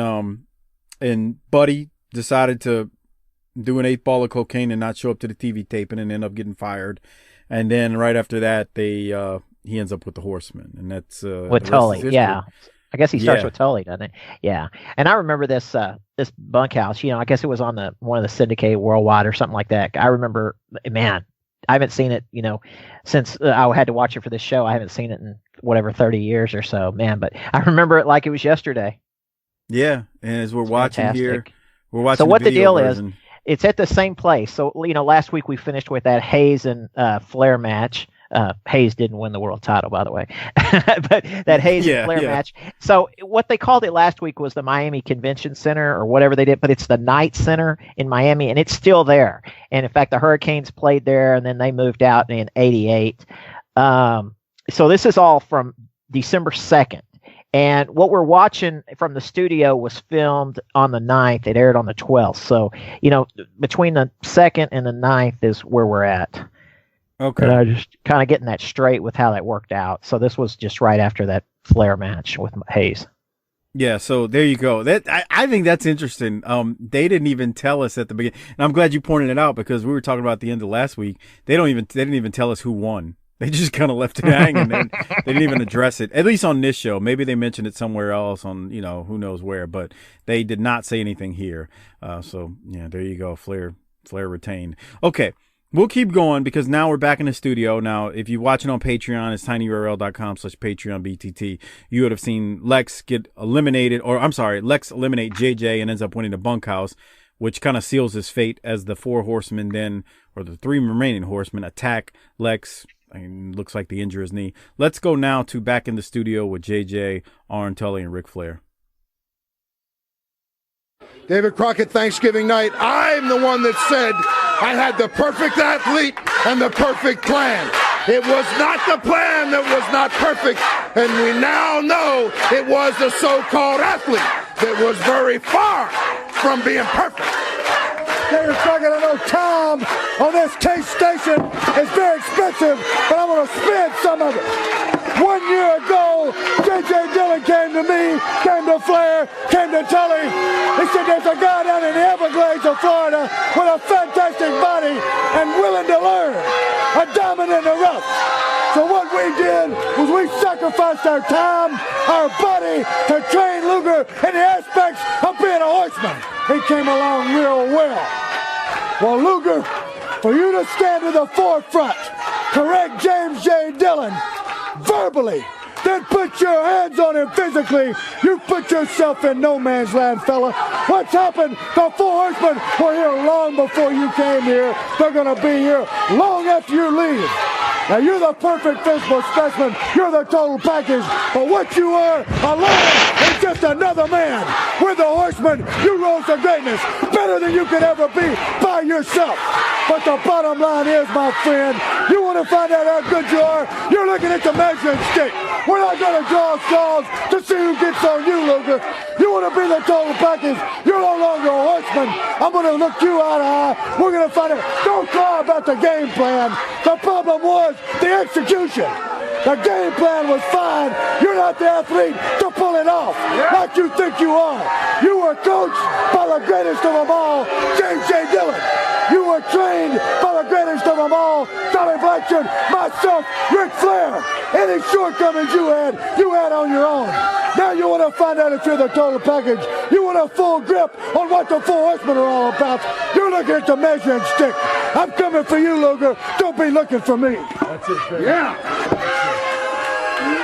and Buddy decided to do an 8 ball of cocaine and not show up to the TV taping and end up getting fired. And then right after that, he ends up with the Horsemen, and that's with Tully. Yeah, I guess he starts with Tully, doesn't it? Yeah. And I remember this bunkhouse. I guess it was on one of the syndicated worldwide or something like that. I remember, man. I haven't seen it, since I had to watch it for this show. I haven't seen it in 30 years or so, man. But I remember it like it was yesterday. Yeah, and as we're watching fantastic. Here, we're watching. So what the deal version. is, it's at the same place. So last week we finished with that Hayes and Flair match. Hayes didn't win the world title, by the way, but that Hayes and Flair match. So what they called it last week was the Miami Convention Center or whatever they did, but it's the Knight Center in Miami, and it's still there. And in fact, the Hurricanes played there, and then they moved out in '88. So this is all from December 2nd. And what we're watching from the studio was filmed on the 9th. It aired on the 12th. So, between the 2nd and the 9th is where we're at. Okay. And I just kind of getting that straight with how that worked out. So this was just right after that Flair match with Hayes. Yeah, so there you go. I think that's interesting. They didn't even tell us at the beginning, and I'm glad you pointed it out because we were talking about at the end of last week. They didn't even tell us who won. They just kind of left it hanging. They didn't even address it, at least on this show. Maybe they mentioned it somewhere else on, who knows where, but they did not say anything here. So yeah, there you go. Flair retained. Okay. We'll keep going because now we're back in the studio. Now, if you watch it on Patreon, it's tinyurl.com/PatreonBTT. You would have seen Lex eliminate JJ and ends up winning the bunkhouse, which kind of seals his fate as the 4 horsemen or the 3 remaining horsemen attack Lex. Looks like they injure his knee. Let's go now to back in the studio with JJ, Arn Tully, and Ric Flair. David Crockett, Thanksgiving night, I'm the one that said I had the perfect athlete and the perfect plan. It was not the plan that was not perfect, and we now know it was the so-called athlete that was very far from being perfect. David Crockett, I know time on this K station is very expensive, but I'm going to spend some of it. 1 year ago, J.J. Dillon came to me, came to Flair, came to Tully. He said there's a guy down in the Everglades of Florida with a fantastic body and willing to learn, a diamond in the rough. So what we did was we sacrificed our time, our body to train Luger in the aspects of being a horseman. He came along real well. Well, Luger, for you to stand to the forefront, correct James J. Dillon verbally, then put your hands on him physically, you put yourself in no man's land, fella. What's happened? The 4 horsemen were here long before you came here. They're going to be here long after you leave. Now, you're the perfect physical specimen. You're the total package. But what you are alone is just another man. With the horsemen, you rose to greatness better than you could ever be by yourself. But the bottom line is, my friend, you want to find out how good you are, you're looking at the measuring stick. We're not going to draw straws to see who gets on you, Luger. You want to be the total package. You're no longer a horseman. I'm going to look you eye to eye. We're going to find out. Don't cry about the game plan. The problem was the execution. The game plan was fine. You're not the athlete to pull it off like you think you are. You were coached by the greatest of them all, James J. Dillon. You were trained by the greatest of them all, Tommy Blanchard, myself, Ric Flair. Any shortcomings you had on your own. Now you want to find out if you're the total package. You want a full grip on what the 4 horsemen are all about. You're looking at the measuring stick. I'm coming for you, Luger. Don't be looking for me. That's it, baby. Yeah.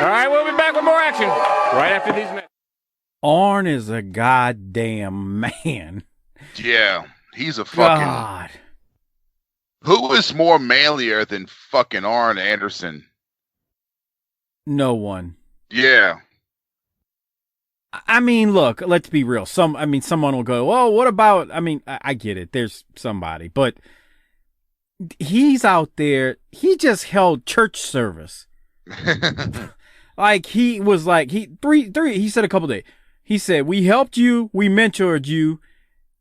All right, we'll be back with more action right after these minutes. Arn is a goddamn man. Yeah, he's a fucking... God. Who is more manlier than fucking Arn Anderson? No one. Yeah. I mean, look, let's be real. Someone will go, "Oh, what about?" I mean, I get it. There's somebody, but he's out there. He just held church service. Like he was like he said a couple days. He said, "We helped you, we mentored you,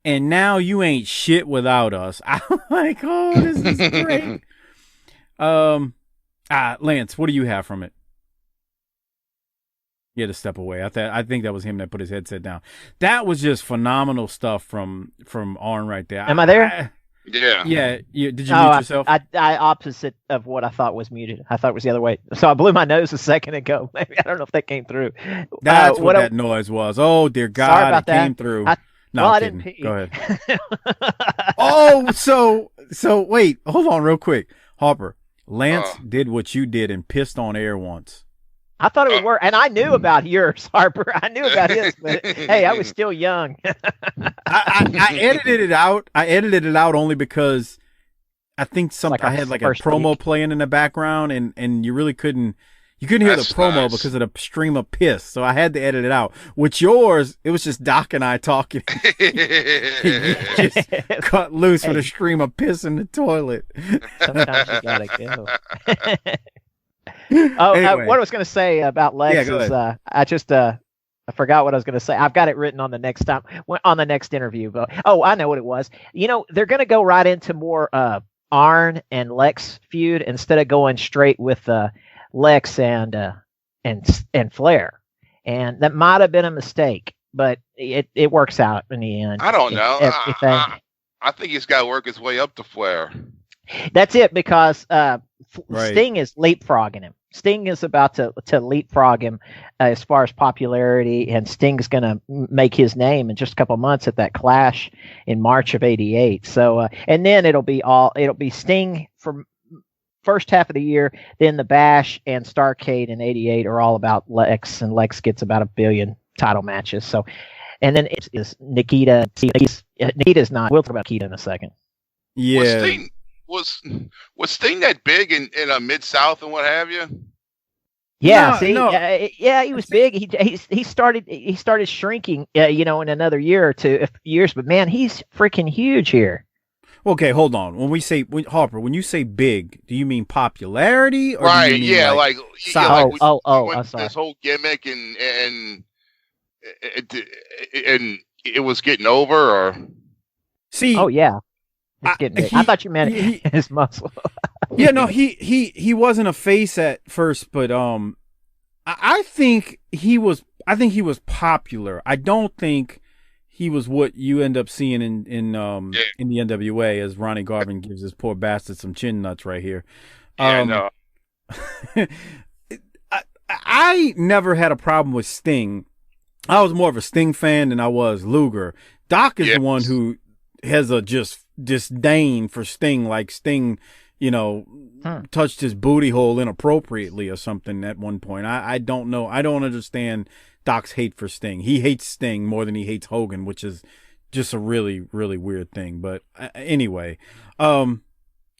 and now you ain't shit without us." I'm like, "Oh, this is great." Lance, what do you have from it? He had to step away. I think that was him that put his headset down. That was just phenomenal stuff from Arn right there. Am I there? Yeah. Yeah. Did you mute yourself? I opposite of what I thought was muted. I thought it was the other way. So I blew my nose a second ago. Maybe I don't know if that came through. That's what that noise was. Oh dear God! Sorry about that. Came through. I didn't pee. Go ahead. Oh, so wait, hold on real quick, Harper. Lance did what you did and pissed on air once. I thought it would work, and I knew about yours, Harper. I knew about his, but hey, I was still young. I edited it out. I edited it out only because I think I had like a promo playing in the background, and you really couldn't hear the promo because of the stream of piss. So I had to edit it out. With yours, it was just Doc and I talking. You just cut loose with a stream of piss in the toilet. Sometimes you gotta go. Anyway. What I was going to say about Lex is I forgot what I was going to say. I've got it written on the next interview. But I know what it was. They're going to go right into more Arn and Lex feud instead of going straight with Lex and Flair, and that might have been a mistake, but it works out in the end. I don't know. I think he's got to work his way up to Flair. That's it, because right. Sting is leapfrogging him. Sting is about to leapfrog him as far as popularity, and Sting's going to make his name in just a couple of months at that Clash in March of '88. So, and then it'll be Sting for first half of the year, then the Bash and Starrcade in '88 are all about Lex, and Lex gets about 1 billion title matches. So, and then it's Nikita. Nikita's not. We'll talk about Nikita in a second. Yeah. Was Sting that big in Mid-South and what have you? Yeah, he was big. He started shrinking, in another year or two, years. But man, he's freaking huge here. Okay, hold on. Harper, when you say big, do you mean popularity, or right? Do you mean like size? I'm sorry. This whole gimmick and it was getting over, or see? Oh yeah. I thought you meant his muscle. Yeah, no, he wasn't a face at first, but I think he was popular. I don't think he was what you end up seeing in the NWA, as Ronnie Garvin gives this poor bastard some chin nuts right here. No. I never had a problem with Sting. I was more of a Sting fan than I was Luger. Doc is the one who has a just disdain for Sting, like Sting, touched his booty hole inappropriately or something at one point. I don't know. I don't understand Doc's hate for Sting. He hates Sting more than he hates Hogan, which is just a really, really weird thing. But anyway,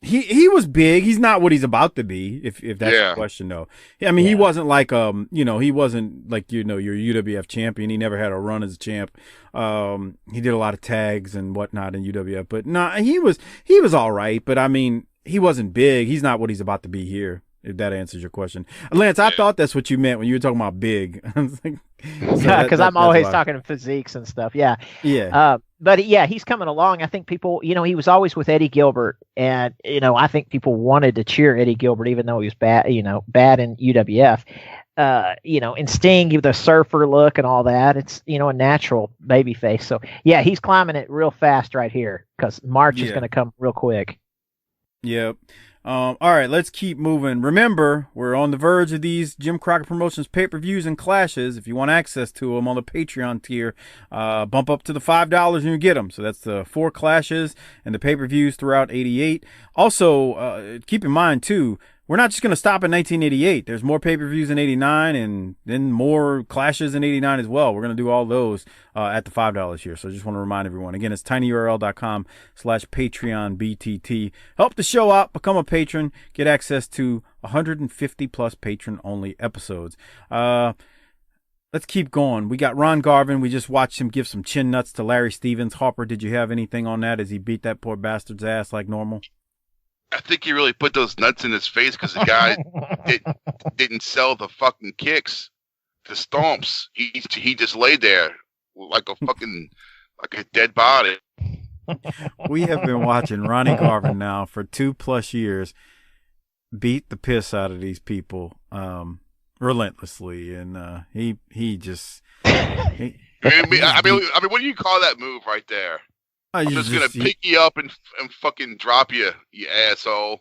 he was big. He's not what he's about to be, if that's the question, though. I mean, he wasn't like he wasn't like your UWF champion. He never had a run as a champ. He did a lot of tags and whatnot in UWF, but he was all right. But I mean, he wasn't big. He's not what he's about to be here, if that answers your question. Lance, I thought that's what you meant when you were talking about big. Because I'm always talking physiques and stuff. Yeah. But yeah, he's coming along. I think people, he was always with Eddie Gilbert, and I think people wanted to cheer Eddie Gilbert even though he was bad in UWF. And Sting, the surfer look and all that. It's a natural baby face. So yeah, he's climbing it real fast right here, because March is going to come real quick. Yep. All right, let's keep moving. Remember, we're on the verge of these Jim Crockett Promotions pay-per-views and clashes. If you want access to them on the Patreon tier, bump up to the $5 and you get them. So that's the 4 clashes and the pay-per-views throughout '88. Also, keep in mind, too, we're not just going to stop in 1988. There's more pay-per-views in '89 and then more clashes in '89 as well. We're going to do all those at the $5 here. So I just want to remind everyone. Again, it's tinyurl.com/PatreonBTT. Help the show out. Become a patron. Get access to 150 plus patron-only episodes. Let's keep going. We got Ron Garvin. We just watched him give some chin nuts to Larry Stevens. Harper, did you have anything on that as he beat that poor bastard's ass like normal? I think he really put those nuts in his face because the guy didn't sell the fucking kicks, the stomps. He just laid there like a dead body. We have been watching Ronnie Garvin now for 2+ years beat the piss out of these people relentlessly, and he just. I mean, what do you call that move right there? I'm just gonna pick you up and fucking drop you, you asshole.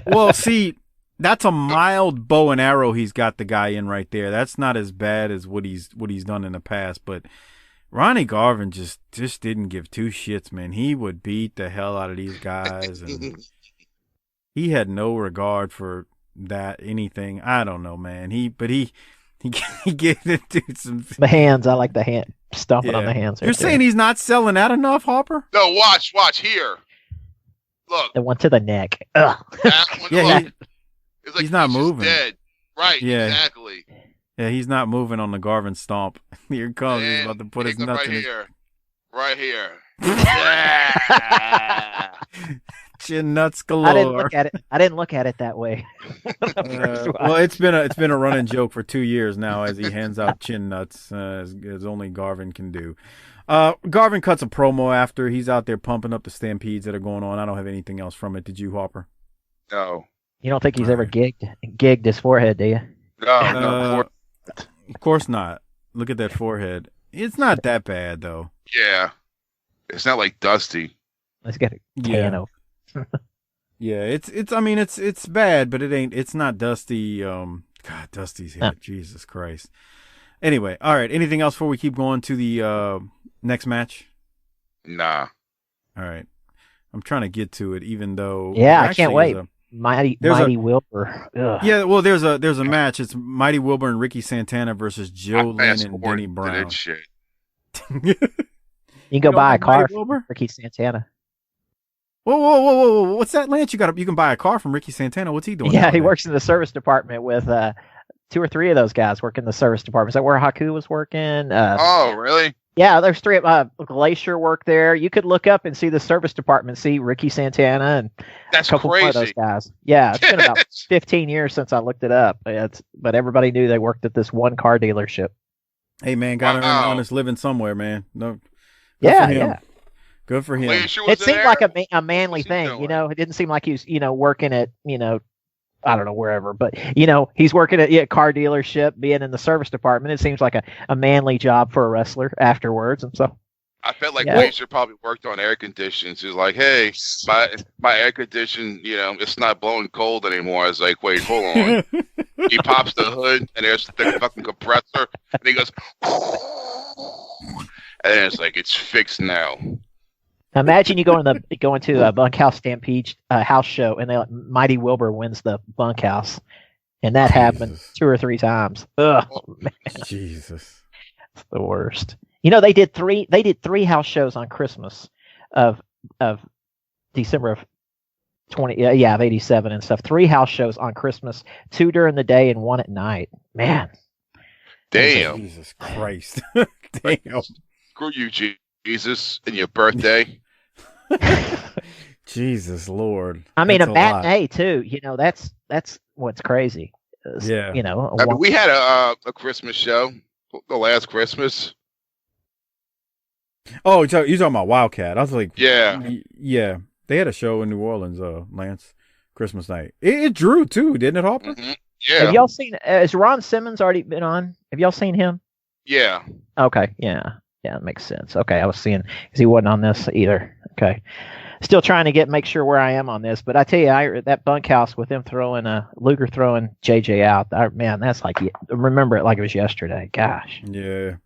Well, see, that's a mild bow and arrow he's got the guy in right there. That's not as bad as what he's done in the past, but Ronnie Garvin just didn't give two shits, man. He would beat the hell out of these guys, and he had no regard for anything. I don't know, man. He gave the dude some. The hands, I like the hand stomping on the hands. You're saying he's not selling that enough, Harper? No, watch here. Look, the one to the neck. Ugh. It's like he's not moving. Dead. Right. Yeah. Exactly. Yeah, he's not moving on the Garvin stomp. Here he comes. He's about to put his nuts in here. Right here. Chin nuts galore. I didn't look at it that way. Well, it's been a running joke for 2 years now as he hands out chin nuts as only Garvin can do. Garvin cuts a promo after he's out there pumping up the stampedes that are going on. I don't have anything else from it. Did you, Harper? No. You don't think he's ever gigged his forehead, do you? No. Of course not. Look at that forehead. It's not that bad though. Yeah. It's not like Dusty. Let's get it. Yeah. Yeah, it's bad, but it's not Dusty. God, Dusty's head. Jesus Christ. Anyway, all right. Anything else before we keep going to the next match? Nah. All right. I'm trying to get to it, even though. Yeah, I can't wait. Mighty Wilbur. Ugh. Yeah, well, there's a match. It's Mighty Wilbur and Ricky Santana versus Joe Lynn and Denny Brown. Shit. You can go buy a car from Ricky Santana. Whoa! What's that, Lance? You can buy a car from Ricky Santana. What's he doing? Yeah, he works in the service department with 2 or 3 of those guys work in the service department. Is that where Haku was working? Oh, really? Yeah, there's 3. Glacier worked there. You could look up and see the service department, see Ricky Santana and that's a couple crazy. More of those guys. Yeah, it's been about 15 years since I looked it up. But everybody knew they worked at this one car dealership. Hey, man, got to earn an honest living somewhere, man. No. Yeah. Good for him. It seemed like a manly thing, you know. It didn't seem like he was, working at, I don't know, wherever. But, he's working at a car dealership, being in the service department. It seems like a manly job for a wrestler afterwards. And so I felt like Glacier probably worked on air conditions. He was like, hey, my air condition, it's not blowing cold anymore. I was like, wait, hold on. He pops the hood, and there's the fucking compressor. And he goes, and it's like, it's fixed now. Imagine you go into a bunkhouse stampede house show, and Mighty Wilbur wins the bunkhouse, and that happened 2 or 3 times. Ugh, man. Jesus, it's the worst. They did 3 house shows on Christmas of December of 87 and stuff. 3 house shows on Christmas, 2 during the day and 1 at night. Man, damn, Jesus Christ, damn. Screw you, Jesus, and your birthday. Jesus Lord. I mean, a matinee too. That's what's crazy. Yeah. We had a Christmas show the last Christmas. Oh, you're talking about Wildcat. I was like, yeah. They had a show in New Orleans, Lance, Christmas night. It drew too, didn't it, Harper? Mm-hmm. Yeah. Have y'all seen? Has Ron Simmons already been on? Have y'all seen him? Yeah. Okay. Yeah. Yeah, it makes sense. Okay, I was seeing because he wasn't on this either. Okay, still trying to make sure where I am on this, but I tell you, that bunkhouse with him throwing Luger throwing JJ out. Man, that's like remember it like it was yesterday. Gosh. Yeah.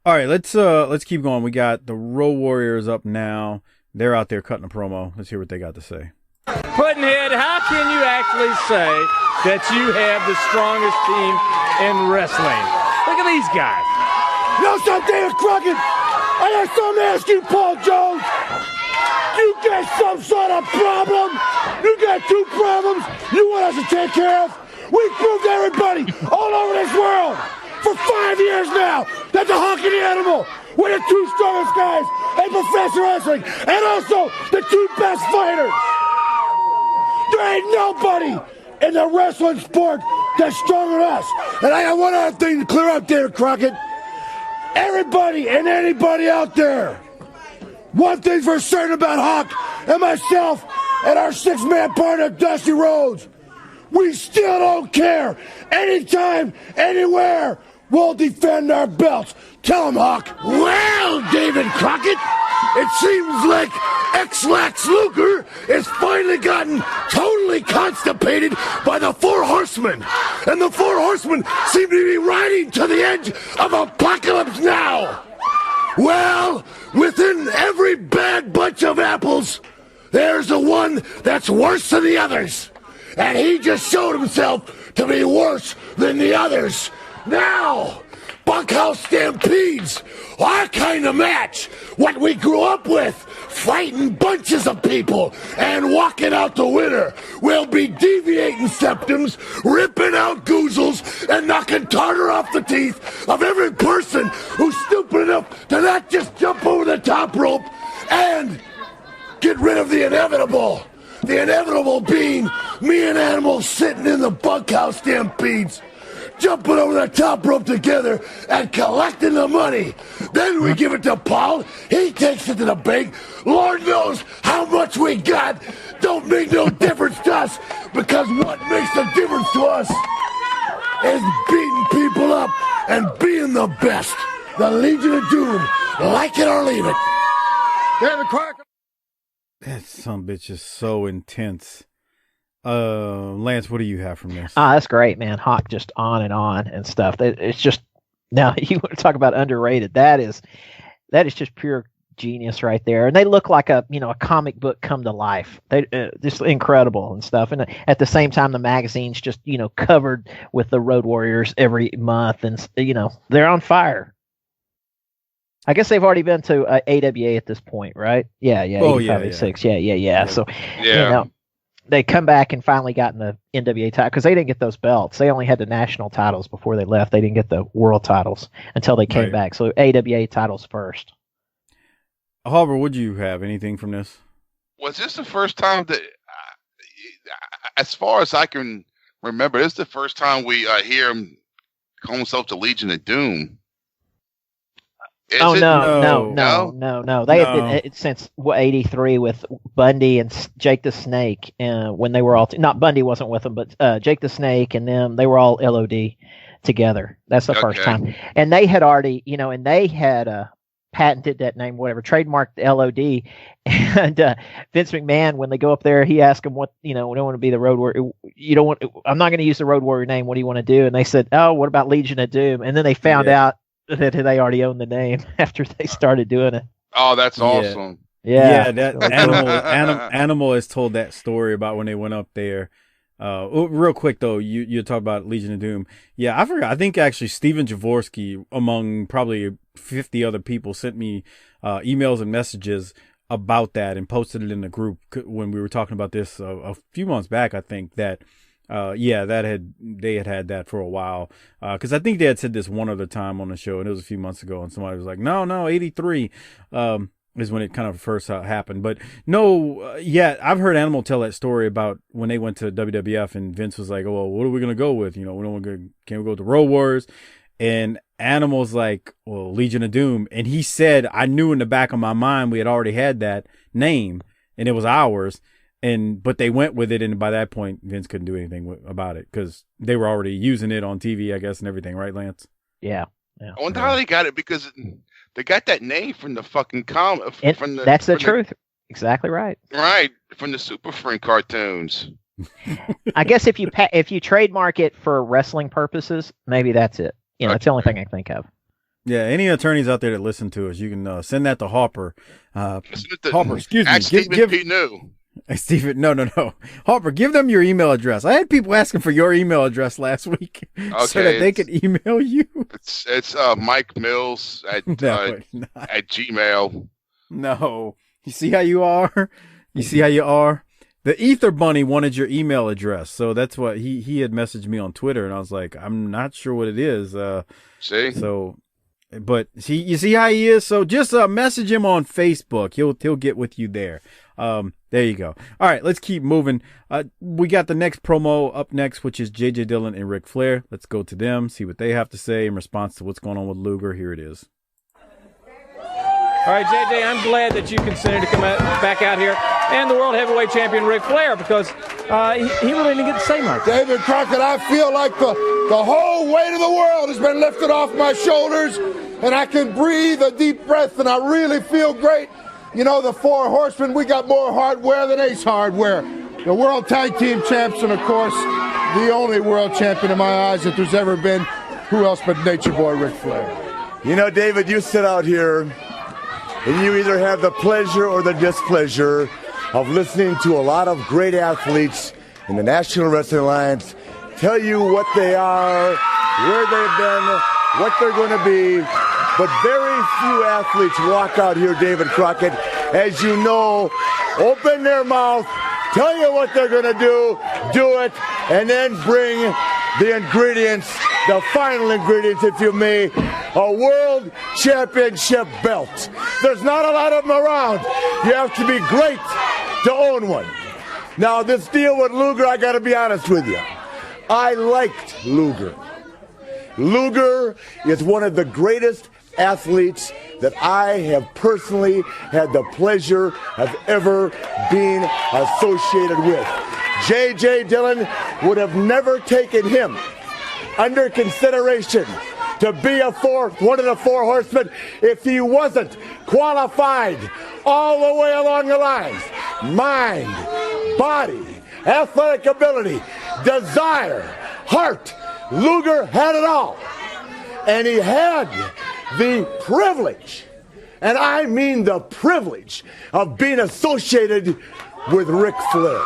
All right, let's keep going. We got the Road Warriors up now. They're out there cutting a promo. Let's hear what they got to say. Puddinhead, how can you actually say that you have the strongest team in wrestling? Look at these guys. You know something, David Crockett? I got something to ask you, Paul Jones. You got some sort of problem? You got 2 problems you want us to take care of? We proved to everybody all over this world for 5 years now that the Hawk and the Animal were the two strongest guys in professional wrestling and also the two best fighters. There ain't nobody in the wrestling sport that's stronger than us. And I got one other thing to clear up there, Crockett. Everybody and anybody out there, one thing's for certain about Hawk and myself and our six-man partner, Dusty Rhodes. We still don't care. Anytime, anywhere, we'll defend our belts. Tell him, Hawk. Well, David Crockett, it seems like ex-Lex Luger has finally gotten totally constipated by the Four Horsemen. And the Four Horsemen seem to be riding to the edge of apocalypse now. Well, within every bad bunch of apples, there's the one that's worse than the others. And he just showed himself to be worse than the others. Now, bunkhouse stampedes, our kind of match, what we grew up with, fighting bunches of people and walking out the winner. We'll be deviating septums, ripping out goozles, and knocking tartar off the teeth of every person who's stupid enough to not just jump over the top rope and get rid of the inevitable. The inevitable being me and Animal sitting in the bunkhouse stampedes, jumping over the top rope together and collecting the money. Then we give it to Paul. He takes it to the bank. Lord knows how much we got. Don't make no difference to us, because what makes the difference to us is beating people up and being the best. The Legion of Doom. Like it or leave it. David Crockett. That sumbitch is so intense. Lance, what do you have from this? That's great, man. Hawk just on and stuff. It's just, now you want to talk about underrated. That is just pure genius right there. And they look like a comic book come to life. They just incredible and stuff. And at the same time, the magazine's just covered with the Road Warriors every month, and they're on fire. I guess they've already been to AWA at this point, right? Yeah. Oh, 85, 86. Yeah. So, Yeah. they come back and finally got in the NWA title, because they didn't get those belts. They only had the national titles before they left. They didn't get the world titles until they came back. So AWA titles first. Harper, would you have anything from this? Was this the first time that, as far as I can remember, this is the first time we hear him call himself the Legion of Doom? No. They had been since 83 with Bundy and Jake the Snake, when they were all not Bundy wasn't with them, but Jake the Snake and them, they were all LOD together. That's the first time, and they had already and they had patented that name, whatever, trademarked the LOD. And Vince McMahon, when they go up there, he asked him what we don't want to be the Road Warrior. I'm not going to use the Road Warrior name. What do you want to do? And they said, oh, what about Legion of Doom? And then they found out that they already owned the name after they started doing it. Oh, that's awesome. Yeah, that Animal has told that story about when they went up there. Real quick though, you talk about Legion of Doom. Yeah, I forgot. I think actually Steven Jaworski, among probably 50 other people, sent me emails and messages about that and posted it in the group when we were talking about this a few months back. I think that they had that for a while, because I think they had said this one other time on the show, and it was a few months ago, and somebody was like, no, 83 is when it kind of first happened. But I've heard Animal tell that story about when they went to WWF, and Vince was like, oh, well, what are we gonna go with? We don't want to. Can we go with the Road Warriors? And Animal's like, well, Legion of Doom, and he said, I knew in the back of my mind we had already had that name, and it was ours. But they went with it, and by that point, Vince couldn't do anything about it because they were already using it on TV, I guess, and everything, right, Lance? Yeah. I wonder how they got it, because they got that name from the fucking comic. That's the truth. Exactly right. Right, from the Super Friend cartoons. I guess if you trademark it for wrestling purposes, maybe that's it. That's the only thing I can think of. Yeah, any attorneys out there that listen to us, you can send that to Harper. Harper, excuse me. Stephen P. New. Steven, no. Harper, give them your email address. I had people asking for your email address last week so that they could email you. It's Mike Mills at Gmail. No. You see how you are? You see how you are? The Ether Bunny wanted your email address, so that's what he had messaged me on Twitter, and I was like, I'm not sure what it is. See? So, but you see how he is. So just message him on Facebook. He'll get with you there. There you go. All right, let's keep moving. We got the next promo up next, which is J.J. Dillon and Ric Flair. Let's go to them, see what they have to say in response to what's going on with Luger. Here it is. All right, JJ, I'm glad that you considered to come back out here and the World Heavyweight Champion Ric Flair, because he really didn't get to say much. David Crockett, I feel like the whole weight of the world has been lifted off my shoulders, and I can breathe a deep breath, and I really feel great. You know, the Four Horsemen, we got more hardware than Ace Hardware. The World Tag Team Champs, and of course, the only world champion in my eyes that there's ever been. Who else but Nature Boy Ric Flair? You know, David, you sit out here and you either have the pleasure or the displeasure of listening to a lot of great athletes in the National Wrestling Alliance tell you what they are, where they've been, what they're going to be. But very few athletes walk out here, David Crockett, as you know, open their mouth, tell you what they're going to do it, and then bring the ingredients, the final ingredients, if you may, a world championship belt. There's not a lot of them around. You have to be great to own one. Now, this deal with Luger, I got to be honest with you. I liked Luger. Luger is one of the greatest athletes that I have personally had the pleasure of ever being associated with. J.J. Dillon would have never taken him under consideration to be one of the Four Horsemen if he wasn't qualified all the way along the lines. Mind, body, athletic ability, desire, heart. Luger had it all. And he had the privilege, and I mean the privilege, of being associated with Ric Flair.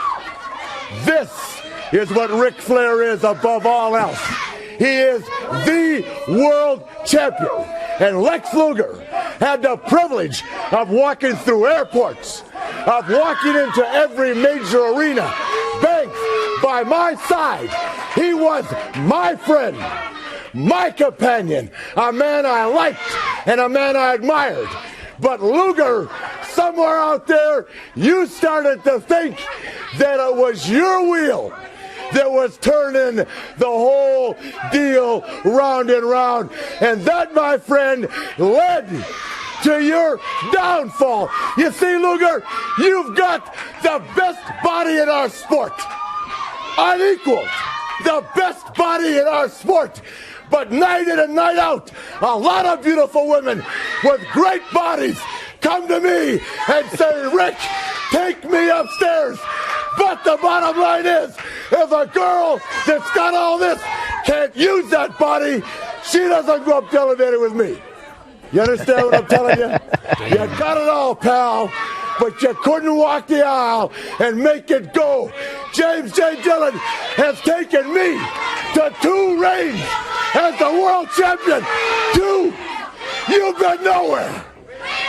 This is what Ric Flair is above all else. He is the world champion. And Lex Luger had the privilege of walking through airports, of walking into every major arena, banks by my side. He was my friend, my companion, a man I liked and a man I admired. But Luger, somewhere out there, you started to think that it was your wheel that was turning the whole deal round and round. And that, my friend, led to your downfall. You see, Luger, you've got the best body in our sport. Unequaled. The best body in our sport. But night in and night out, a lot of beautiful women with great bodies come to me and say, Rick, take me upstairs. But the bottom line is, if a girl that's got all this can't use that body, she doesn't go up the elevator with me. You understand what I'm telling you? You got it all, pal, but you couldn't walk the aisle and make it go. James J. Dillon has taken me to 2 reigns as the world champion. 2. You've been nowhere.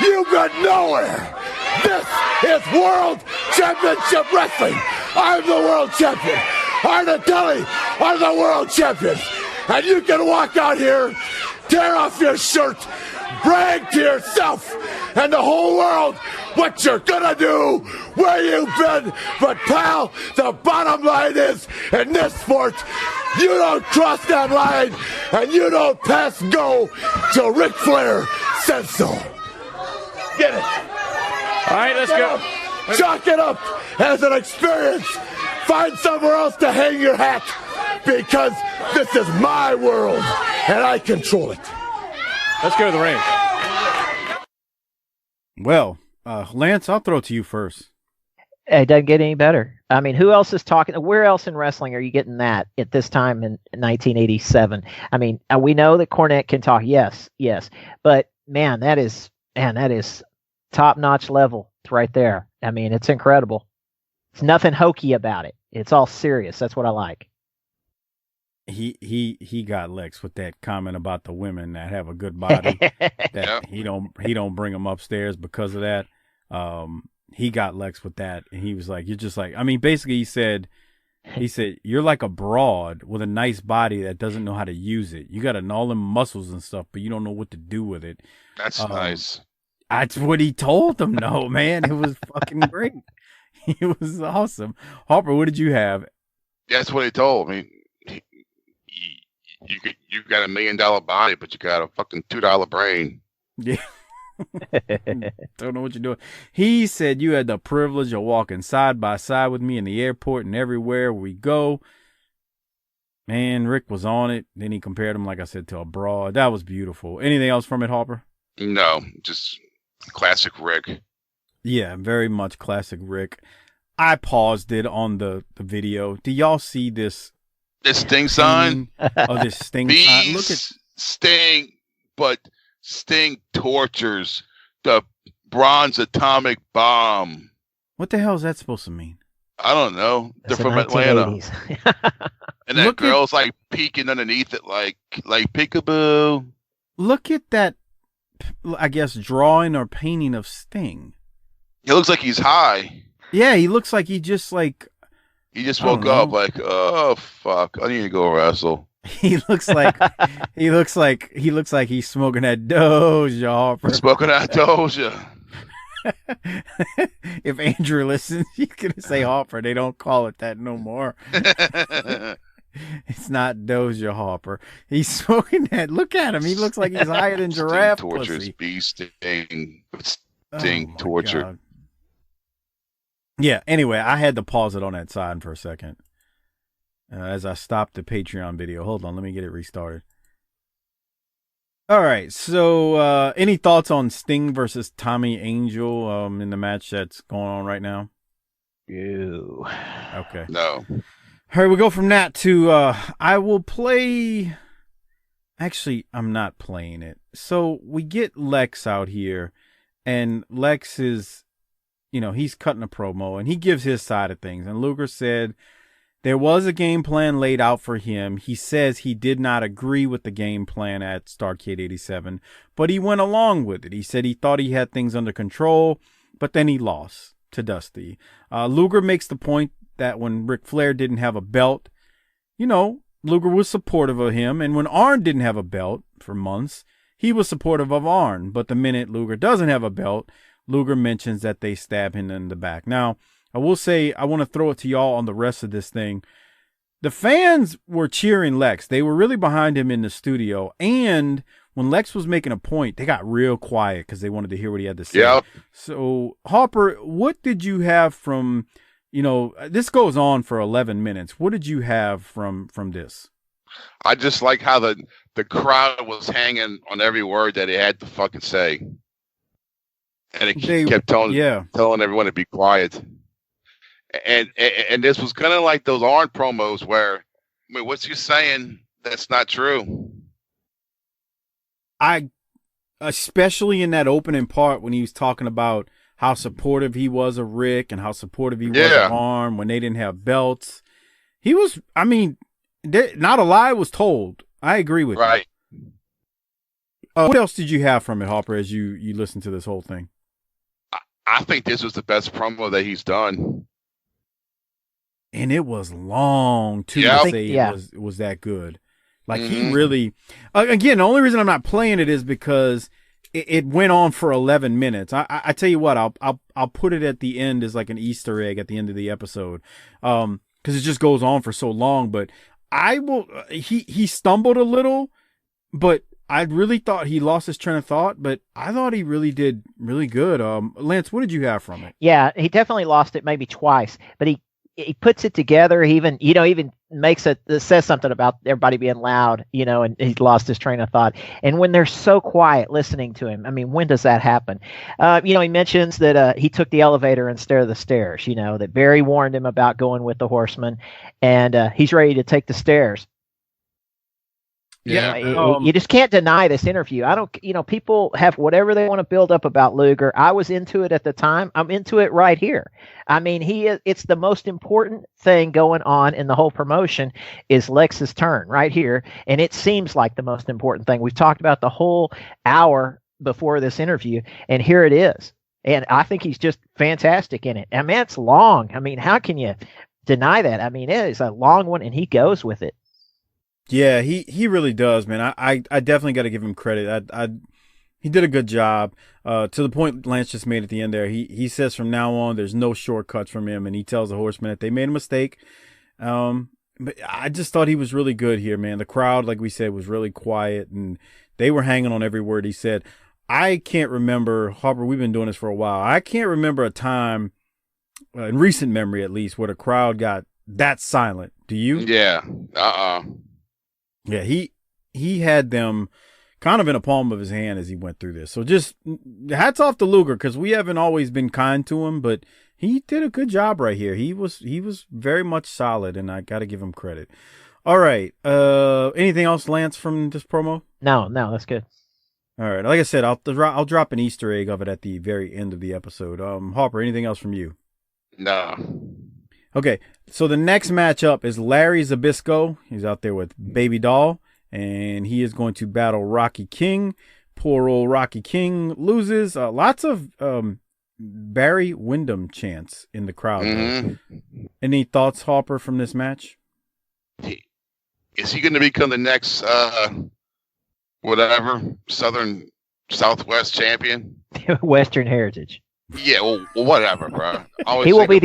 You've been nowhere. This is World Championship Wrestling. I'm the world champion. Arnatelli are the world champions. And you can walk out here, tear off your shirt, brag to yourself and the whole world what you're gonna do, where you've been. But pal, the bottom line is, in this sport, you don't cross that line and you don't pass go till Ric Flair says so. Get it. All right, let's go. Chalk it up as an experience. Find somewhere else to hang your hat, because this is my world and I control it. Let's go to the ring. Well, Lance, I'll throw it to you first. It doesn't get any better. I mean, who else is talking? Where else in wrestling are you getting that at this time in 1987? I mean, we know that Cornette can talk. Yes. But man, that is top-notch level right there. I mean, it's incredible. It's nothing hokey about it. It's all serious. That's what I like. He got Lex with that comment about the women that have a good body. That he don't bring them upstairs because of that. he got Lex with that, and he was like, "You're just like." I mean, basically, he said, "You're like a broad with a nice body that doesn't know how to use it. You got all them muscles and stuff, but you don't know what to do with it." That's nice. That's what he told them. No, man, it was fucking great. It was awesome. Harper, what did you have? That's what he told me. You got $1 million body, but you got a fucking $2 brain. Yeah. Don't know what you're doing. He said you had the privilege of walking side by side with me in the airport and everywhere we go. Man, Rick was on it. Then he compared him, like I said, to a broad. That was beautiful. Anything else from it, Harper? No, just classic Rick. Yeah, very much classic Rick. I paused it on the video. Do y'all see this? This Sting sign? Oh, this Sting sign. Look at Sting, but Sting tortures the bronze atomic bomb. What the hell is that supposed to mean? I don't know. They're from Atlanta. And that girl's like peeking underneath it like peekaboo. Look at that, I guess, drawing or painting of Sting. He looks like he's high. Yeah, he looks like he just woke up like, oh fuck, I need to go wrestle. He looks like he's smoking that Doja, Harper. Smoking that Doja. If Andrew listens, you can say Harper. They don't call it that no more. It's not Doja, Harper. He's smoking that. Look at him. He looks like he's higher than giraffe pussy. Sting torture. God. Yeah, anyway, I had to pause it on that side for a second as I stopped the Patreon video. Hold on, let me get it restarted. All right, so any thoughts on Sting versus Tommy Angel in the match that's going on right now? Ew. Okay. No. All right, we go from that to I will play... Actually, I'm not playing it. So we get Lex out here, and Lex is... he's cutting a promo, and he gives his side of things. And Luger said there was a game plan laid out for him. He says he did not agree with the game plan at Starrcade 87, but he went along with it. He said he thought he had things under control, but then he lost to Dusty. Luger makes the point that when Ric Flair didn't have a belt, Luger was supportive of him. And when Arn didn't have a belt for months, he was supportive of Arn. But the minute Luger doesn't have a belt, Luger mentions that they stab him in the back. Now, I will say, I want to throw it to y'all on the rest of this thing. The fans were cheering Lex. They were really behind him in the studio. And when Lex was making a point, they got real quiet because they wanted to hear what he had to say. Yep. So, Harper, what did you have from, this goes on for 11 minutes. What did you have from this? I just like how the crowd was hanging on every word that he had to fucking say. And it kept telling everyone to be quiet. And this was kind of like those Arn promos where, what's he saying that's not true? Especially in that opening part when he was talking about how supportive he was of Rick and how supportive he was of Arn when they didn't have belts. He was, not a lie was told. I agree with you. What else did you have from it, Harper, as you listened to this whole thing? I think this was the best promo that he's done. And it was long, too, to say it was that good. Like, he really... again, the only reason I'm not playing it is because it went on for 11 minutes. I tell you what, I'll put it at the end as like an Easter egg at the end of the episode. Because it just goes on for so long. But I will... He stumbled a little, but... I really thought he lost his train of thought, but I thought he really did really good. Lance, what did you have from it? Yeah, he definitely lost it maybe twice, but he puts it together. He even makes says something about everybody being loud, and he's lost his train of thought. And when they're so quiet listening to him, when does that happen? He mentions that he took the elevator instead of the stairs, that Barry warned him about going with the Horsemen, and he's ready to take the stairs. Yeah, you just can't deny this interview. People have whatever they want to build up about Luger. I was into it at the time. I'm into it right here. It's the most important thing going on in the whole promotion is Lex's turn right here. And it seems like the most important thing. We've talked about the whole hour before this interview, and here it is. and I think he's just fantastic in it. I mean, it's long. I mean, how can you deny that? I mean, it is a long one, and he goes with it. Yeah, he really does, man. I definitely got to give him credit. He did a good job. To the point Lance just made at the end there, he says from now on there's no shortcuts from him, and he tells the Horsemen that they made a mistake. But I just thought he was really good here, man. The crowd, like we said, was really quiet, and they were hanging on every word he said. I can't remember, Harper, we've been doing this for a while. I can't remember a time, in recent memory at least, where the crowd got that silent. Do you? Yeah. Yeah, he had them kind of in the palm of his hand as he went through this. So just hats off to Luger, because we haven't always been kind to him, but he did a good job right here. He was very much solid, and I got to give him credit. All right. Anything else, Lance, from this promo? No, that's good. All right. Like I said, I'll drop an Easter egg of it at the very end of the episode. Harper, anything else from you? No. Okay. So the next matchup is Larry Zbyszko. He's out there with Baby Doll, and he is going to battle Rocky King. Poor old Rocky King loses. Lots of Barry Windham chants in the crowd. Mm-hmm. Any thoughts, Harper, from this match? Is he going to become the next Southwest champion? Western Heritage. Yeah, well, whatever, bro. He will be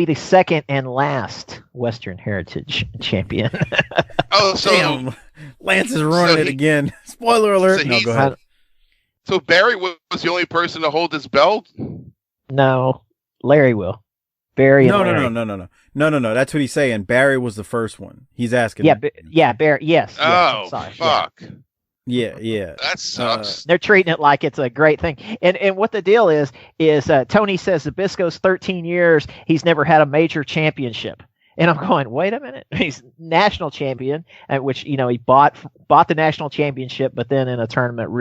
the second and last Western Heritage champion. Oh, so damn, Lance is ruining it again. Spoiler alert. So no, go ahead. So Barry was the only person to hold his belt? No, Larry will. Barry. No. That's what he's saying. Barry was the first one. He's asking. Yeah, Barry. Yes. Oh, sorry. fuck. Yeah. That sucks. They're treating it like it's a great thing. And what the deal is Tony says Zbyszko's 13 years, he's never had a major championship. And I'm going, wait a minute. He's national champion, at which, he bought the national championship, but then in a tournament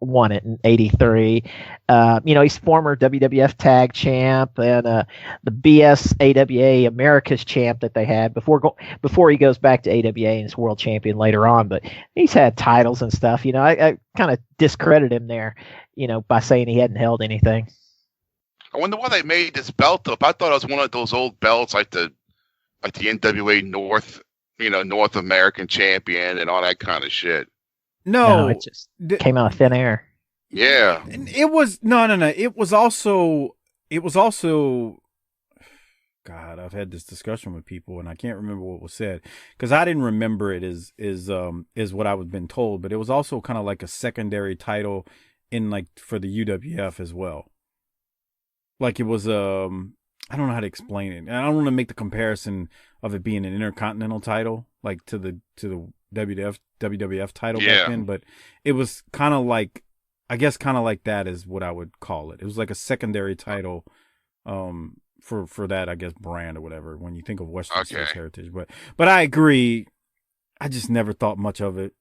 won it in '83. He's former WWF tag champ and the BS AWA America's champ that they had before he goes back to AWA and is world champion later on. But he's had titles and stuff. I kind of discredit him there, by saying he hadn't held anything. I wonder why they made this belt up. I thought it was one of those old belts like the NWA North American champion and all that kind of shit. No, it just came out of thin air. Yeah. It was no. It was also God, I've had this discussion with people and I can't remember what was said because I didn't remember it is what I was been told, but it was also kind of like a secondary title in for the UWF as well. Like it was I don't know how to explain it. And I don't want to make the comparison of it being an intercontinental title, like to the WWF title back then, but it was kind of like, I guess kind of like that is what I would call it. It was like a secondary title for that, I guess, brand or whatever, when you think of Western States Heritage. But I agree. I just never thought much of it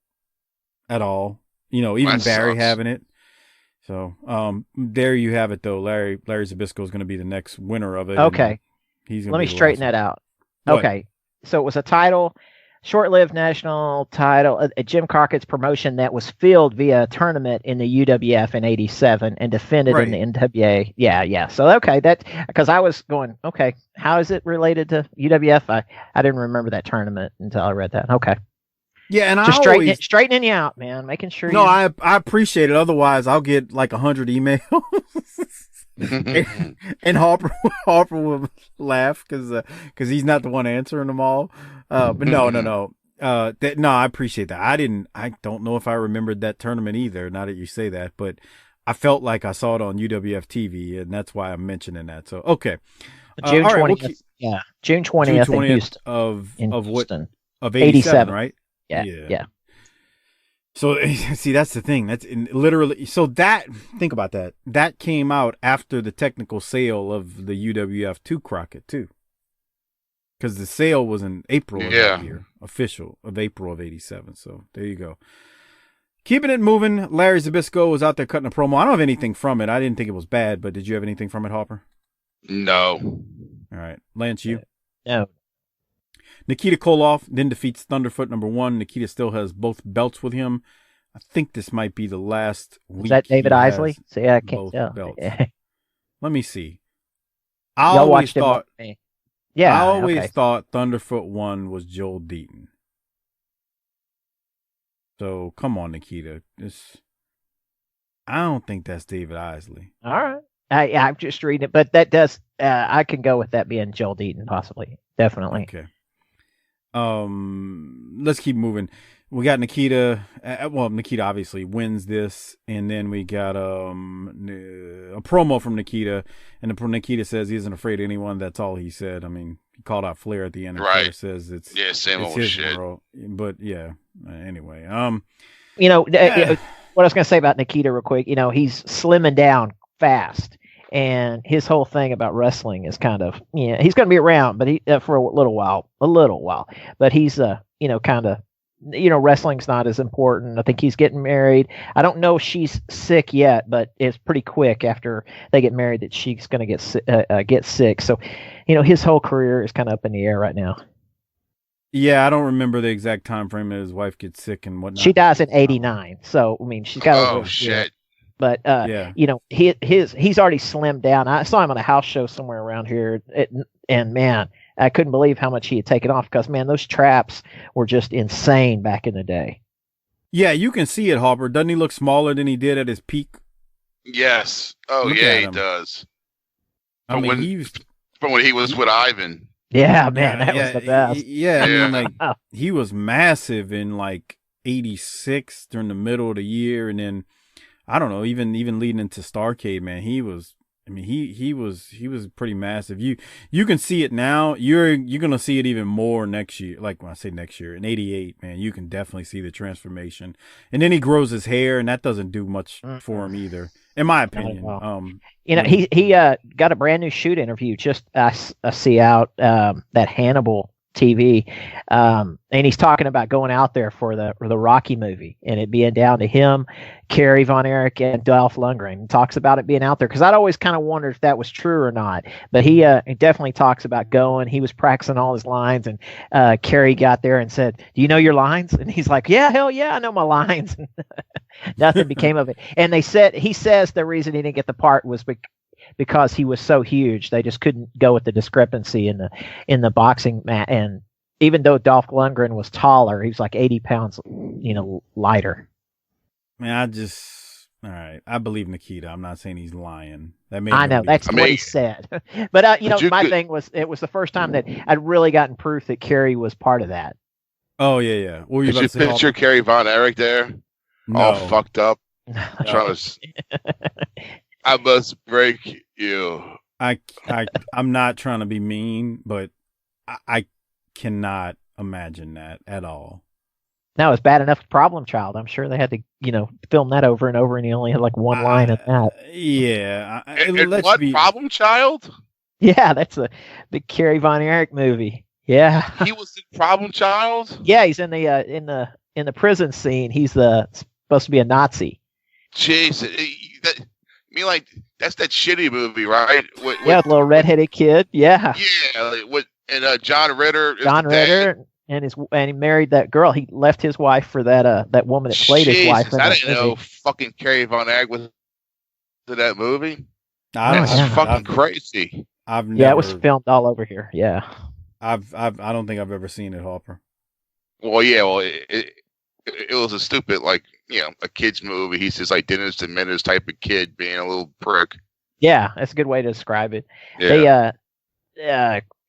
at all. Even that Barry sucks. having it. So there you have it, though. Larry Zbyszko is going to be the next winner of it. Okay. Let me straighten that out. What? Okay. So it was a title, short-lived national title, a Jim Crockett's promotion that was filled via a tournament in the UWF in '87 and defended in the NWA. Yeah. So, okay, that because I was going, okay, how is it related to UWF? I didn't remember that tournament until I read that. Okay. Yeah, and just straightening you out, man, making sure. No, I appreciate it. Otherwise, I'll get like 100 emails, and Harper will laugh because he's not the one answering them all. But no. I appreciate that. I don't know if I remembered that tournament either. Now that you say that, but I felt like I saw it on UWF TV, and that's why I'm mentioning that. So okay, June 20th. June 20th in Houston. Of what? Of 87, right? Yeah. So see, that's the thing. That's literally so that think about that. That came out after the technical sale of the UWF to Crockett too, because the sale was in April of that year, official of April of '87. So there you go. Keeping it moving. Larry Zbyszko was out there cutting a promo. I don't have anything from it. I didn't think it was bad, but did you have anything from it, Harper? No. All right, Lance, you? No. Nikita Koloff then defeats Thunderfoot #1. Nikita still has both belts with him. I think this might be the last week. Is that David Isley? So I can't both tell. belts. Let me see. Y'all watched him with me. Yeah, I always thought Thunderfoot 1 was Joel Deaton. So come on, Nikita. I don't think that's David Isley. All right. I'm just reading it, but that does. I can go with that being Joel Deaton, possibly. Definitely. Okay. Let's keep moving. We got Nikita. Nikita obviously wins this, and then we got a promo from Nikita, and Nikita says he isn't afraid of anyone. That's all he said. I mean, he called out Flair at the end. And Right. Flair says it's same old shit. World. But yeah. Anyway, what I was going to say about Nikita real quick. He's slimming down fast. And his whole thing about wrestling is kind of, he's going to be around, but he for a little while, but he's, kind of, wrestling's not as important. I think he's getting married. I don't know if she's sick yet, but it's pretty quick after they get married that she's going to get sick. So, his whole career is kind of up in the air right now. Yeah, I don't remember the exact time frame that his wife gets sick and whatnot. She dies in '89, so I mean, she's got. Oh shit. But he's already slimmed down. I saw him on a house show somewhere around here, and man, I couldn't believe how much he had taken off because man, those traps were just insane back in the day. Yeah, you can see it, Harper. Doesn't he look smaller than he did at his peak? Yes. Oh Look yeah, at he him. does. I mean, From when he was with Ivan. Yeah, man, that was the best. Yeah, I mean, like he was massive in like '86 during the middle of the year, and then I don't know, even leading into Starrcade, man, he was. I mean, he was pretty massive. You can see it now. You're gonna see it even more next year. Like when I say next year, in '88, man, you can definitely see the transformation. And then he grows his hair, and that doesn't do much for him either, in my opinion. He got a brand new shoot interview. Just I see out that Hannibal TV, and he's talking about going out there for the Rocky movie, and it being down to him, Kerry Von Erich, and Dolph Lundgren. He talks about it being out there because I'd always kind of wondered if that was true or not. But he definitely talks about going. He was practicing all his lines, and Kerry got there and said, "Do you know your lines?" And he's like, "Yeah, hell yeah, I know my lines." Nothing became of it. And he says the reason he didn't get the part was because he was so huge. They just couldn't go with the discrepancy in the boxing mat. And even though Dolph Lundgren was taller, he was like 80 pounds, lighter. Man, all right. I believe Nikita. I'm not saying he's lying. I know that's what he said. But my thing was, it was the first time that I'd really gotten proof that Kerry was part of that. Oh yeah. What were you Did you picture Kerry Von Erich there? No. All fucked up. I must break you. I'm not trying to be mean, but I cannot imagine that at all. No, it's bad enough Problem Child. I'm sure they had to, film that over and over, and he only had like one line in that. Yeah. Problem Child? Yeah, that's a big Kerry Von Erich movie. Yeah. He was the Problem Child? Yeah, he's in the prison scene. He's supposed to be a Nazi. Jeez. That's that shitty movie, right? The little redheaded kid. Yeah. Yeah, John Ritter. And he married that girl. He left his wife for that woman that played his wife. I didn't know fucking Kerry Von Erich was in that movie. That's fucking crazy. It was filmed all over here. Yeah. I don't think I've ever seen it, Harper. Well, yeah. Well, it was a stupid, a kid's movie. He's just like Dennis the Menace type of kid being a little prick. Yeah, that's a good way to describe it. Yeah.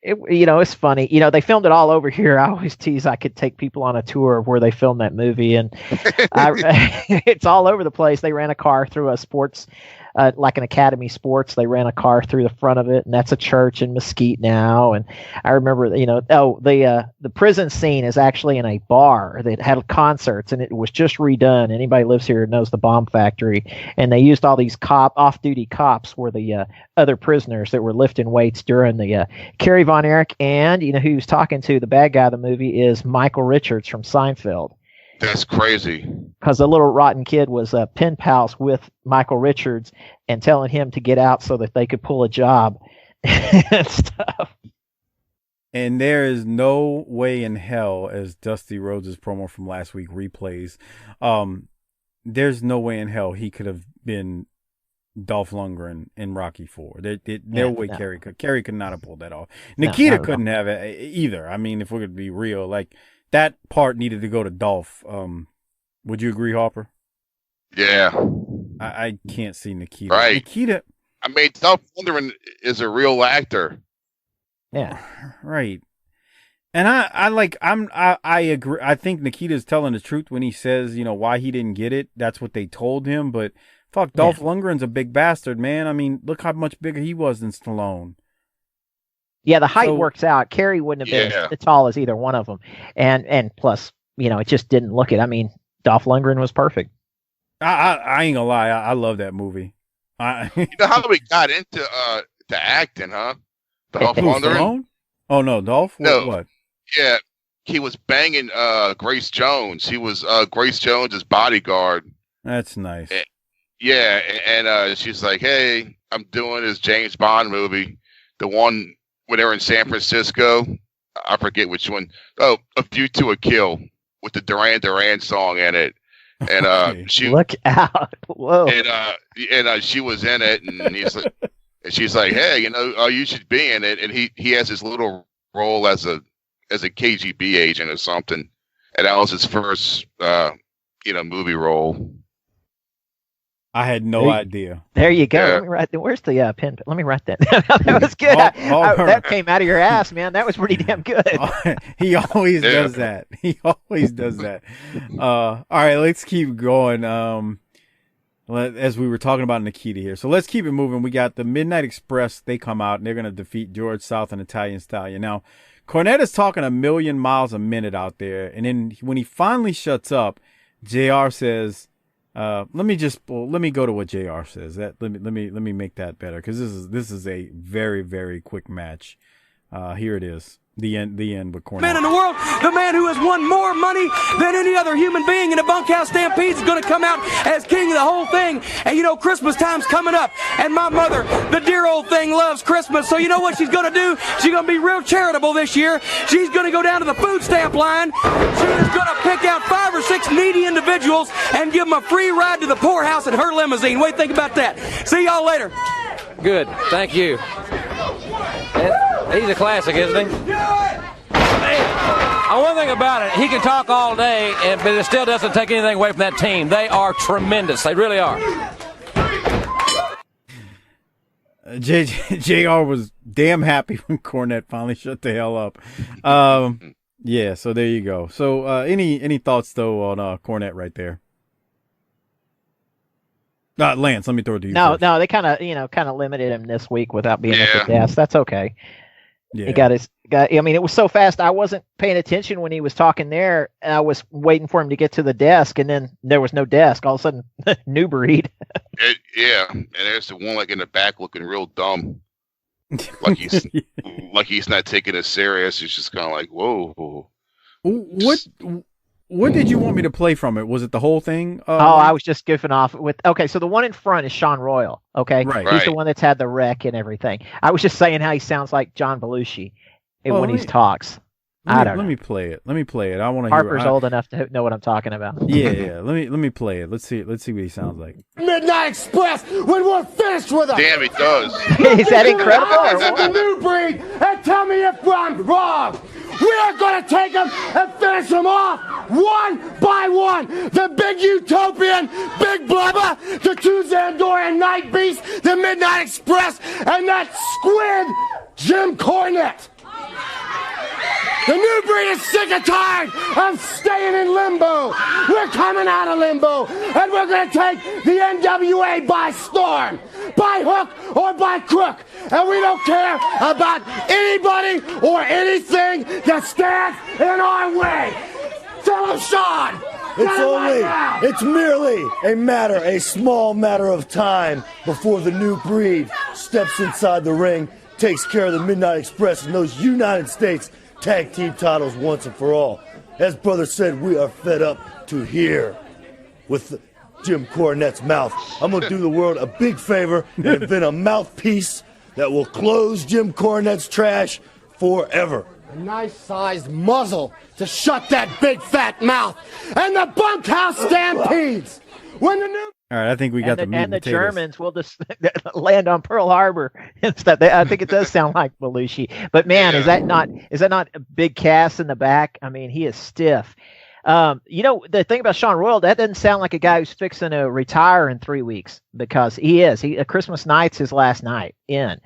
It's funny. They filmed it all over here. I always tease I could take people on a tour of where they filmed that movie, and it's all over the place. They ran a car through a sports, like an Academy Sports. They ran a car through the front of it, and that's a church in Mesquite now. And I remember, the prison scene is actually in a bar that had concerts, and it was just redone. Anybody who lives here knows the Bomb Factory, and they used all these off-duty cops were the other prisoners that were lifting weights during the Kerry Von Erich, and who he was talking to, the bad guy of the movie, is Michael Richards from Seinfeld. That's crazy. Because the little rotten kid was pen pals with Michael Richards and telling him to get out so that they could pull a job and stuff. And there is no way in hell, as Dusty Rhodes' promo from last week replays, there's no way in hell he could have been Dolph Lundgren in Rocky IV. No way Kerry could not have pulled that off. Nikita couldn't have it either. I mean, if we're going to be real, like that part needed to go to Dolph. Would you agree, Harper? Yeah. I can't see Nikita. Right. Nikita. I mean, Dolph Lundgren is a real actor. Yeah. Right. And I agree. I think Nikita's telling the truth when he says, why he didn't get it. That's what they told him. But fuck, Dolph Lundgren's a big bastard, man. I mean, look how much bigger he was than Stallone. Yeah, the height works out. Kerry wouldn't have been as tall as either one of them. And plus, it just didn't look it. I mean, Dolph Lundgren was perfect. I ain't gonna lie. I love that movie. You know how we got into to acting, huh? Dolph Lundgren? Oh, no, Dolph? No. What? Yeah, he was banging Grace Jones. He was Grace Jones' bodyguard. That's nice. And she's like, hey, I'm doing this James Bond movie. The one when they were in San Francisco. I forget which one. Oh, A View to a Kill with the Duran Duran song in it. And she look out. Whoa. And she was in it, and he's like, and she's like, hey, you should be in it. And he has this little role as a KGB agent or something. And that was his first movie role. I had no idea. There you go. Yeah. Let me write. Where's the pen? Let me write that. That was good. That came out of your ass, man. That was pretty damn good. He always does that. He always does that. All right, let's keep going. As we were talking about Nikita here, so let's keep it moving. We got the Midnight Express. They come out and they're going to defeat George South and Italian Stallion. Now, Cornette is talking 1,000,000 miles a minute out there, and then when he finally shuts up, JR says. Let me go to what JR says. Let me make that better, because this is a very, very quick match. Here it is. The end with Cornette. Man in the world, the man who has won more money than any other human being in a bunkhouse stampede is going to come out as king of the whole thing. And Christmas time's coming up, and my mother, the dear old thing, loves Christmas. So you know what she's going to do? She's going to be real charitable this year. She's going to go down to the food stamp line. She is going to pick out 5 or 6 needy individuals and give them a free ride to the poorhouse in her limousine. What do you think about that? See y'all later. Good. Thank you. He's a classic, isn't he? One thing about it, he can talk all day, but it still doesn't take anything away from that team. They are tremendous. They really are. JR was damn happy when Cornette finally shut the hell up. Yeah, so there you go. So any thoughts, though, on Cornette right there? Lance, let me throw it to you. No, they kind of limited him this week without being at the desk. That's okay. Yeah. He got. I mean, it was so fast. I wasn't paying attention when he was talking there. I was waiting for him to get to the desk, and then there was no desk. All of a sudden, new breed. And there's the one in the back looking real dumb, like he's not taking it serious. It's just kind of like, whoa. What did you want me to play from it? Was it the whole thing? I was just goofing off with. Okay, so the one in front is Sean Royal. Okay, right. He's the one that's had the wreck and everything. I was just saying how he sounds like John Belushi when he talks. Let me play it. I want to. Harper's old enough to know what I'm talking about. Yeah. Let me play it. Let's see what he sounds like. Midnight Express when we're finished with them. Damn, he does. Is that incredible? The new breed, and tell me if I'm wrong. We are going to take them and finish them off one by one. The big utopian, Big Blubber, the two Zandorian Night Beast, the Midnight Express, and that squid, Jim Cornette. The new breed is sick and tired of staying in limbo. We're coming out of limbo, and we're going to take the NWA by storm, by hook or by crook. And we don't care about anybody or anything that stands in our way. Tell him, Sean. It's merely a small matter of time before the new breed steps inside the ring, takes care of the Midnight Express and those United States tag team titles once and for all. As brother said, we are fed up to here with Jim Cornette's mouth. I'm going to do the world a big favor and invent a mouthpiece that will close Jim Cornette's trash forever. A nice-sized muzzle to shut that big fat mouth. And the bunkhouse stampedes. When the new... All right, I think we got the meat and the potatoes. Germans will just land on Pearl Harbor and stuff. I think it does sound like Belushi. But man, is that not a big cast in the back? I mean, he is stiff. The thing about Sean Royal, that doesn't sound like a guy who's fixing to retire in 3 weeks, because he is. Christmas night's his last night in.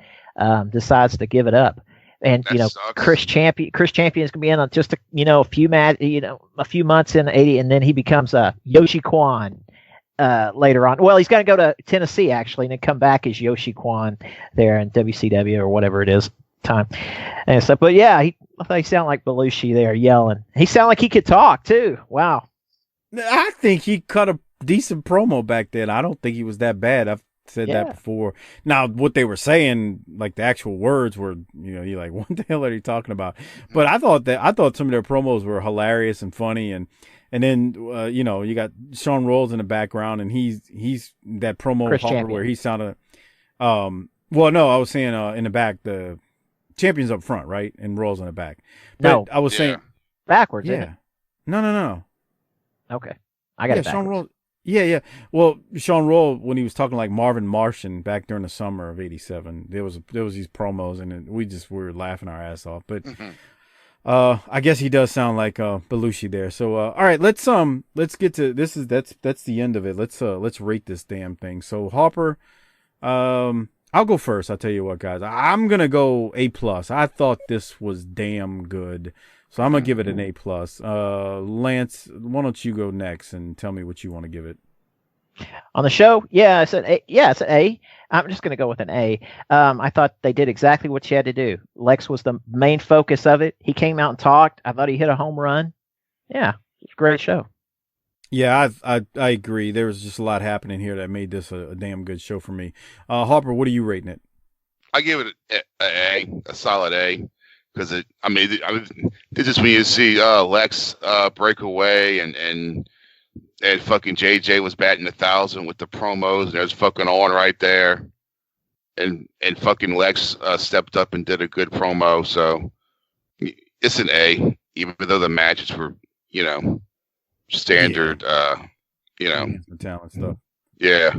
Decides to give it up. And that sucks. Chris Champion is gonna be in on just a few months in 80, and then he becomes Yoshi Kwan later on. Well, he's got to go to Tennessee actually, and then come back as Yoshi Kwan there in WCW or whatever it is time. And so, but yeah, I thought he sounded like Belushi there yelling. He sounded like he could talk too. Wow. I think he cut a decent promo back then. I don't think he was that bad. I've said that before. Now, what they were saying, like the actual words were, you're like, what the hell are you talking about? But I thought some of their promos were hilarious and funny, and then you got Sean Rolls in the background, and he's that promo Chris Harper Champion. where he sounded well, no, I was saying in the back, the Champion's up front, right, and Rolls in the back. But No, I was saying backwards. yeah, Isn't it? no. Okay, I got it. Sean Backwards. Roll. Yeah. Well, Sean Roll, when he was talking like Marvin Martian back during the summer of '87, there was these promos, and we were laughing our ass off. But I guess he does sound like Belushi there. So all right, let's get to this. That's the end of it. Let's rate this damn thing. So Harper, I'll go first. I'll tell you what, guys. I'm gonna go A+. I thought this was damn good. So I'm going to give it an A+. Lance, why don't you go next and tell me what you want to give it? On the show, it's an A. Yeah, it's an A. I'm just going to go with an A. I thought they did exactly what you had to do. Lex was the main focus of it. He came out and talked. I thought he hit a home run. Yeah, it's a great show. Yeah, I agree. There was just a lot happening here that made this a damn good show for me. Harper, what are you rating it? I give it a solid A. Because this is when you see Lex break away and fucking JJ was batting 1,000 with the promos, and there's fucking on right there, and fucking Lex stepped up and did a good promo. So it's an A, even though the matches were standard talent stuff. Yeah.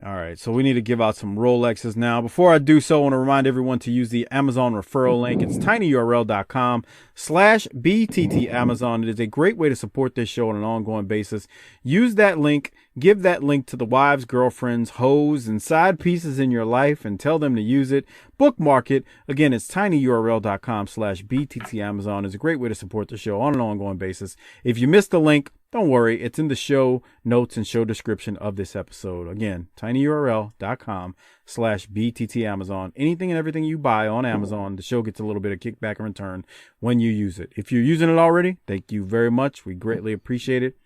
All right, so we need to give out some Rolexes now. Before I do so, I want to remind everyone to use the Amazon referral link. It's tinyurl.com/BTTAmazon. It is a great way to support this show on an ongoing basis. Use that link. Give that link to the wives, girlfriends, hoes, and side pieces in your life and tell them to use it. Bookmark it. Again, it's tinyurl.com/BTTAmazon. It's a great way to support the show on an ongoing basis. If you missed the link, don't worry, it's in the show notes and show description of this episode. Again, tinyurl.com/BTTAmazon. Anything and everything you buy on Amazon, the show gets a little bit of kickback in return when you use it. If you're using it already, thank you very much. We greatly appreciate it.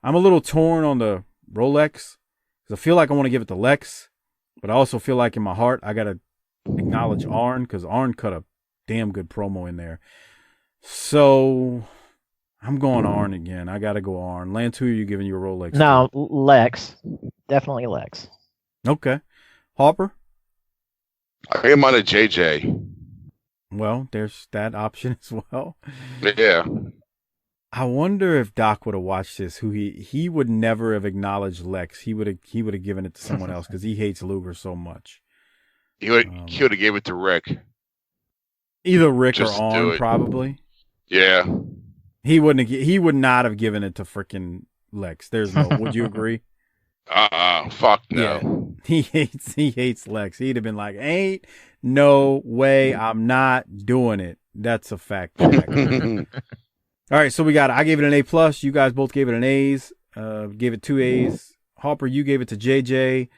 I'm a little torn on the Rolex because I feel like I want to give it to Lex, but I also feel like in my heart I got to acknowledge Arn because Arn cut a damn good promo in there. So I'm going Arn again. I got to go Arn. Lance, who are you giving your Rolex? No, Lex. Definitely Lex. Okay. Harper? I am on a JJ. Well, there's that option as well. Yeah. I wonder if Doc would have watched this, who he would never have acknowledged Lex. He would have given it to someone else because he hates Luger so much. He would have gave it to Rick. Either Rick Just or do On, it. probably. Yeah. He would not have given it to freaking Lex. There's no. Would you agree? Fuck no. Yeah. He hates Lex. He'd have been like, "Ain't no way, I'm not doing it." That's a fact. All right, so I gave it an A+. You guys both gave it an A's. Gave it 2 A's. Harper, you gave it to JJ.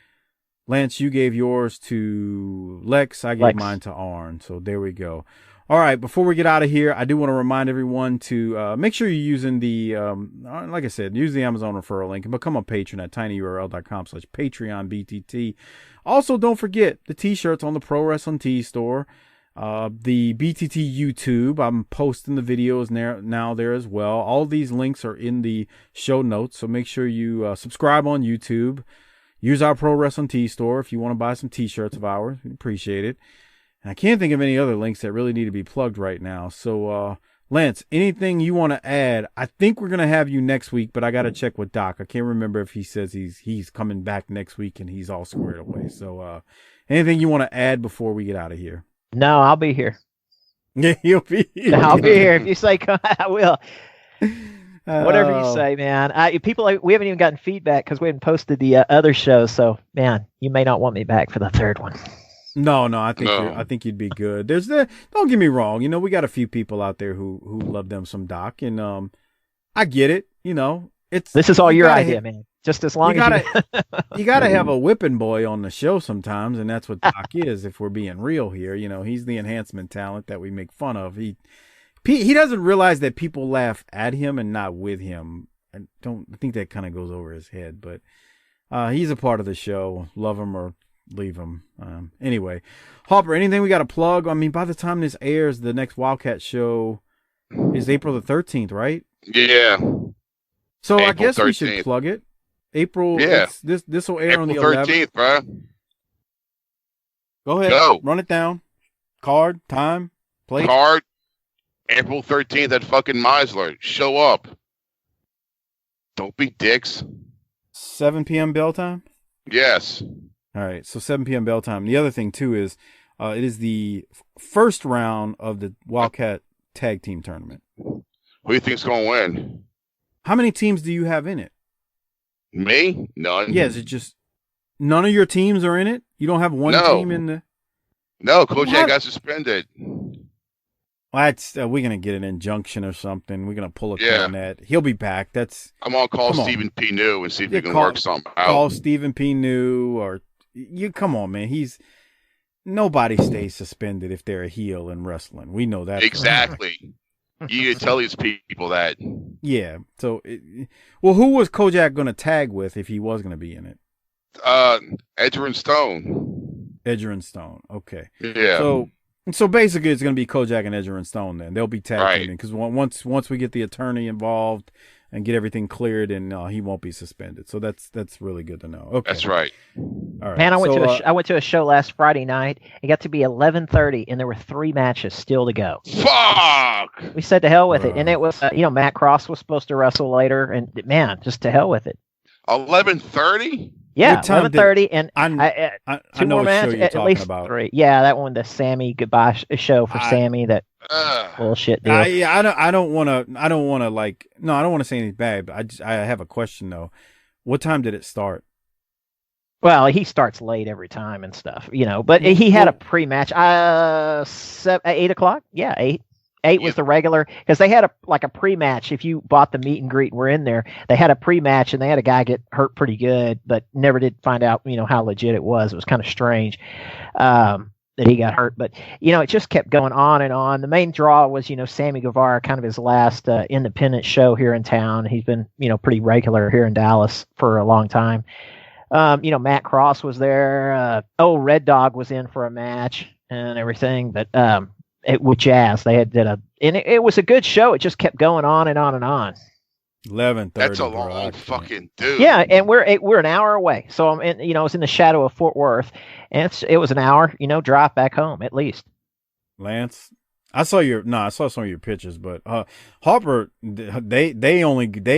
Lance, you gave yours to Lex. I gave mine to Arn. So there we go. All right, before we get out of here, I do want to remind everyone to make sure you're using the, like I said, use the Amazon referral link and become a patron at tinyurl.com/PatreonBTT. Also, don't forget the t-shirts on the Pro Wrestling Tee store. The BTT YouTube, I'm posting the videos now there as well. All these links are in the show notes, so make sure you subscribe on YouTube. Use our Pro Wrestling Tee store if you want to buy some t-shirts of ours. We appreciate it. And I can't think of any other links that really need to be plugged right now. So Lance, anything you want to add? I think we're going to have you next week, but I got to check with Doc. I can't remember if he says he's coming back next week and he's all squared away. So anything you want to add before we get out of here? No, I'll be here. Yeah, you'll be here. I'll be here. If you say come, I will. Whatever you say, man. We haven't even gotten feedback because we haven't posted the other shows. So, man, you may not want me back for the third one. No, I think you'd be good. Don't get me wrong. You know, we got a few people out there who love them some Doc, and I get it. You know, this is all your idea, man. Just as long as you gotta have a whipping boy on the show sometimes, and that's what Doc is. If we're being real here, you know, he's the enhancement talent that we make fun of. He doesn't realize that people laugh at him and not with him. I think that kind of goes over his head, but he's a part of the show. Love him or leave him. Anyway, Harper, anything we got to plug? I mean, by the time this airs, the next Wildcat show is April the 13th, right? Yeah. So April I guess 13th. We should plug it. April. Yeah. This will air April on the 13th, 11th. bro. Go ahead. Go. Run it down. Card, time, place. Card. April 13th at fucking Meisler. Show up. Don't be dicks. 7 p.m. bell time? Yes. All right, so 7 p.m. bell time. The other thing, too, is it is the first round of the Wildcat Tag Team Tournament. Who do you think's going to win? How many teams do you have in it? Me? None. Yeah, is it just none of your teams are in it? You don't have one team in the... No, Kojak got suspended. Well, we're going to get an injunction or something. We're going to pull a cornet. He'll be back. I'm going to call Stephen P. New and see if he can work something out. Call Stephen P. New or... Come on, man. Nobody stays suspended if they're a heel in wrestling. We know that. Exactly. You need to tell these people that. Yeah. So, who was Kojak going to tag with if he was going to be in it? Edger and Stone. Edger and Stone. Okay. Yeah. So basically, it's going to be Kojak and Edger and Stone. Then they'll be tag teaming because once we get the attorney involved and get everything cleared, and he won't be suspended. So that's really good to know. Okay. That's right. All right. Man, I went to a show last Friday night. It got to be 11:30, and there were 3 matches still to go. Fuck! We said to hell with it, and it was Matt Cross was supposed to wrestle later, and man, just to hell with it. 11:30? Yeah, 11:30, and I 2 know more matches, you're at least about. 3. Yeah, that one, the Sammy goodbye show for Sammy. That bullshit deal. I don't want to say anything bad, but I have a question though. What time did it start? Well, he starts late every time and stuff, but he had a pre-match. 8 o'clock. Yeah, 8. 8 was the regular, because they had a pre-match. If you bought the meet and greet and were in there, they had a pre-match and they had a guy get hurt pretty good, but never did find out, how legit it was. It was kind of strange that he got hurt, but it just kept going on and on. The main draw was, Sammy Guevara, kind of his last independent show here in town. He's been, pretty regular here in Dallas for a long time. Matt Cross was there. Red Dog was in for a match and everything, but with Jazz, they it was a good show. It just kept going on and on and on. 11:30. That's a long fucking dude. Yeah, and we're an hour away. So I'm in, it's in the shadow of Fort Worth, and it was an hour, drive back home at least. Lance, I saw some of your pictures, but Harper, they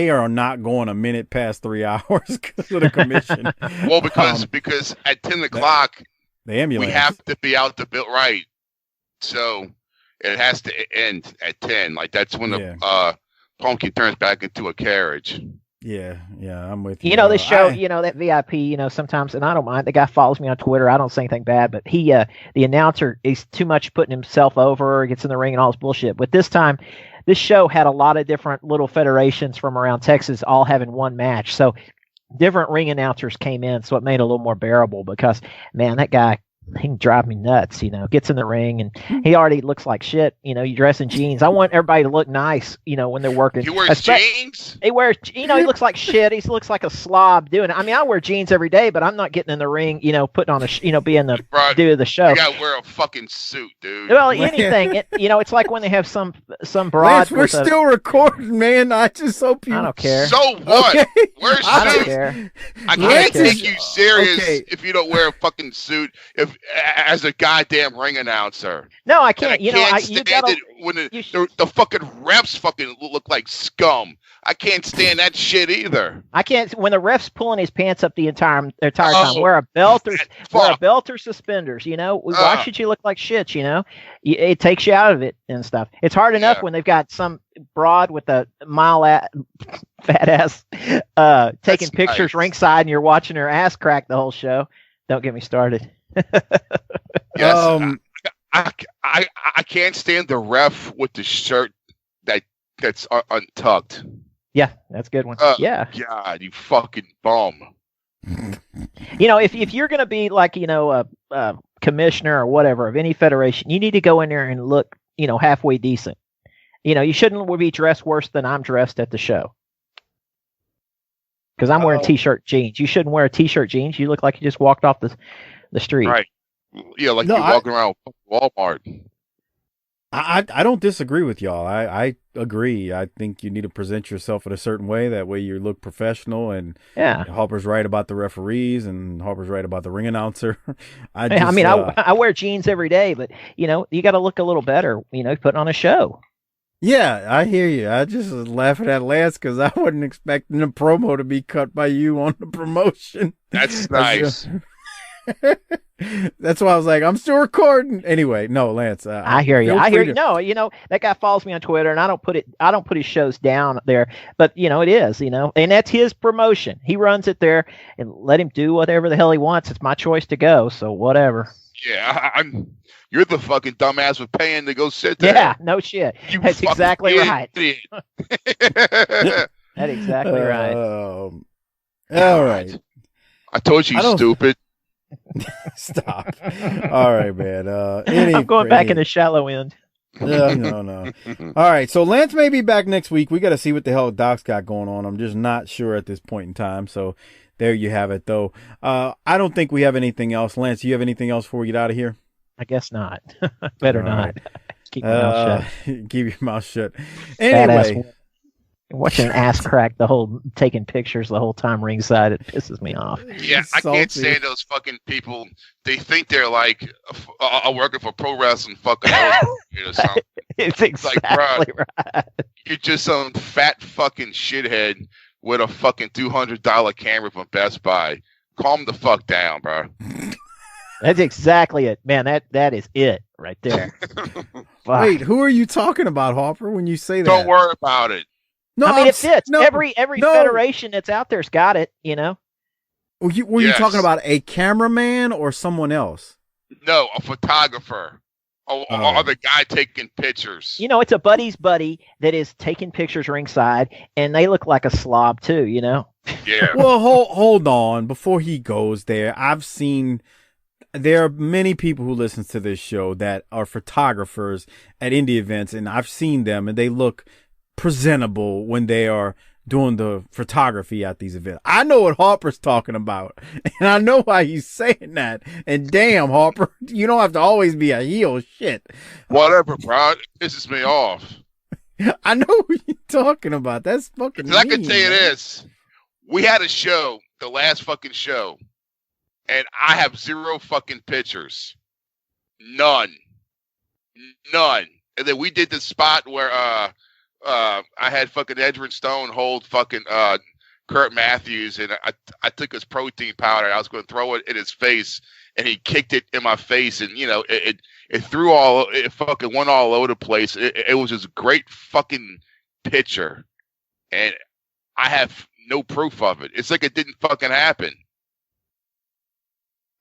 are not going a minute past 3 hours because of the commission. Well, because at 10 o'clock, the ambulance, we have to be out the bill right. So it has to end at 10. Like that's when the pumpkin turns back into a carriage. Yeah, I'm with you. This show, that VIP, sometimes, and I don't mind. The guy follows me on Twitter. I don't say anything bad, but he, the announcer, is too much putting himself over, gets in the ring and all this bullshit. But this time, this show had a lot of different little federations from around Texas all having one match. So different ring announcers came in, so it made it a little more bearable because, man, that guy, he can drive me nuts, gets in the ring and he already looks like shit. You dress in jeans. I want everybody to look nice, when they're working. He wears jeans? He wears, he looks like shit. He looks like a slob doing it. I mean, I wear jeans every day, but I'm not getting in the ring, putting on being the dude of the show. You gotta wear a fucking suit, dude. Well, anything. It's like when they have some broad. Lance, we're still recording, man. I just hope you. I don't care. So what? Okay. Wear suits. I don't care. I can't take you serious if you don't wear a fucking suit. If as a goddamn ring announcer. No, I can't. You stand it when the fucking refs fucking look like scum. I can't stand that shit either. I can't. When the ref's pulling his pants up the entire time, wear a belt or suspenders. Why should you look like shit? It takes you out of it and stuff. It's hard enough when they've got some broad with a fat ass taking pictures ringside, and you're watching her ass crack the whole show. Don't get me started. Yes, I can't stand the ref with the shirt that's untucked. Yeah, that's a good one. Yeah. God, you fucking bum. If you're gonna be like a commissioner or whatever of any federation, you need to go in there and look halfway decent. You shouldn't be dressed worse than I'm dressed at the show. Because I'm wearing t-shirt jeans. You shouldn't wear a t-shirt jeans. You look like you just walked off the street. Right. Yeah, like you're walking around Walmart. I don't disagree with y'all. I agree. I think you need to present yourself in a certain way. That way you look professional. And Harper's right about the referees, and Harper's right about the ring announcer. I wear jeans every day, but you got to look a little better. Putting on a show. Yeah, I hear you. I just was laughing at Lance because I wasn't expecting a promo to be cut by you on the promotion. That's nice. That's why I was like, I'm still recording. Anyway, no, Lance. I hear you. I hear you. No, that guy follows me on Twitter, and I don't put his shows down there, but it is, and that's his promotion. He runs it there, and let him do whatever the hell he wants. It's my choice to go, so whatever. Yeah, you're the fucking dumbass with paying to go sit there. Yeah, no shit. That's exactly right. That's exactly right. All right. I told you, stupid. Stop. All right, man. I'm going back in the shallow end. No. All right, so Lance may be back next week. We got to see what the hell Doc's got going on. I'm just not sure at this point in time. So there you have it, though. I don't think we have anything else. Lance, do you have anything else before we get out of here? I guess not. Better not. Right. Keep your mouth shut. Keep your mouth shut. Anyway. Watching an ass crack taking pictures the whole time ringside, it pisses me off. Yeah, I can't stand those fucking people. They think they're like working for pro wrestling fucking or something. It's exactly right. You're just some fat fucking shithead with a fucking $200 camera from Best Buy. Calm the fuck down, bro. That's exactly it, man. That is it right there. Wait, who are you talking about, Harper? When you say that, don't worry about it. No, I mean, it fits. Every federation that's out there's got it, Were you talking about a cameraman or someone else? No, a photographer. Or the guy taking pictures. It's a buddy's buddy that is taking pictures ringside, and they look like a slob too, Yeah. Well, hold on. Before he goes there, there are many people who listen to this show that are photographers at indie events, and I've seen them, and they look presentable when they are doing the photography at these events. I know what Harper's talking about, and I know why he's saying that. And damn, Harper, you don't have to always be a heel. Shit. Whatever, bro. It pisses me off. I know what you're talking about. That's fucking mean, I can tell you this. We had a show, the last fucking show, and I have 0 fucking pictures. None. And then we did the spot where I had fucking Edwin Stone hold fucking Kurt Matthews, and I took his protein powder. I was going to throw it in his face, and he kicked it in my face, and it fucking went all over the place. It was just a great fucking picture, and I have no proof of it. It's like it didn't fucking happen.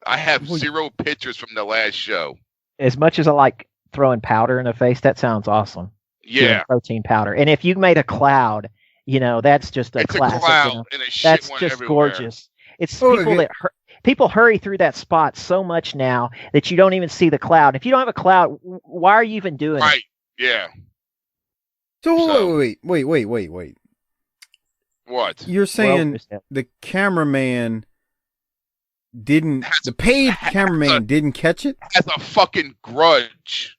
I have 0 pictures from the last show. As much as I like throwing powder in the face, that sounds awesome. Yeah, protein powder. And if you made a cloud, that's just a classic. A cloud, and that's just everywhere. Gorgeous. It's people hurry through that spot so much now that you don't even see the cloud. If you don't have a cloud, why are you even doing it? Yeah. So wait. What? You're saying the cameraman didn't didn't catch it? Has a fucking grudge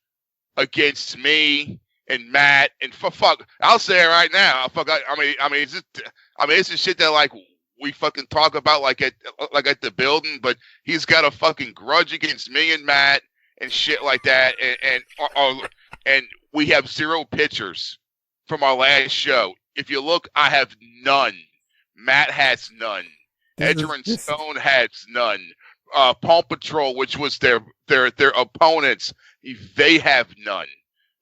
against me and Matt and fuck. I'll say it right now. Fuck. I mean, it's just shit that like we fucking talk about like at the building, but he's got a fucking grudge against me and Matt and shit like that, and we have 0 pictures from our last show. If you look, I have none. Matt has none. Edger and Stone has none. Paw Patrol, which was their opponents, they have none.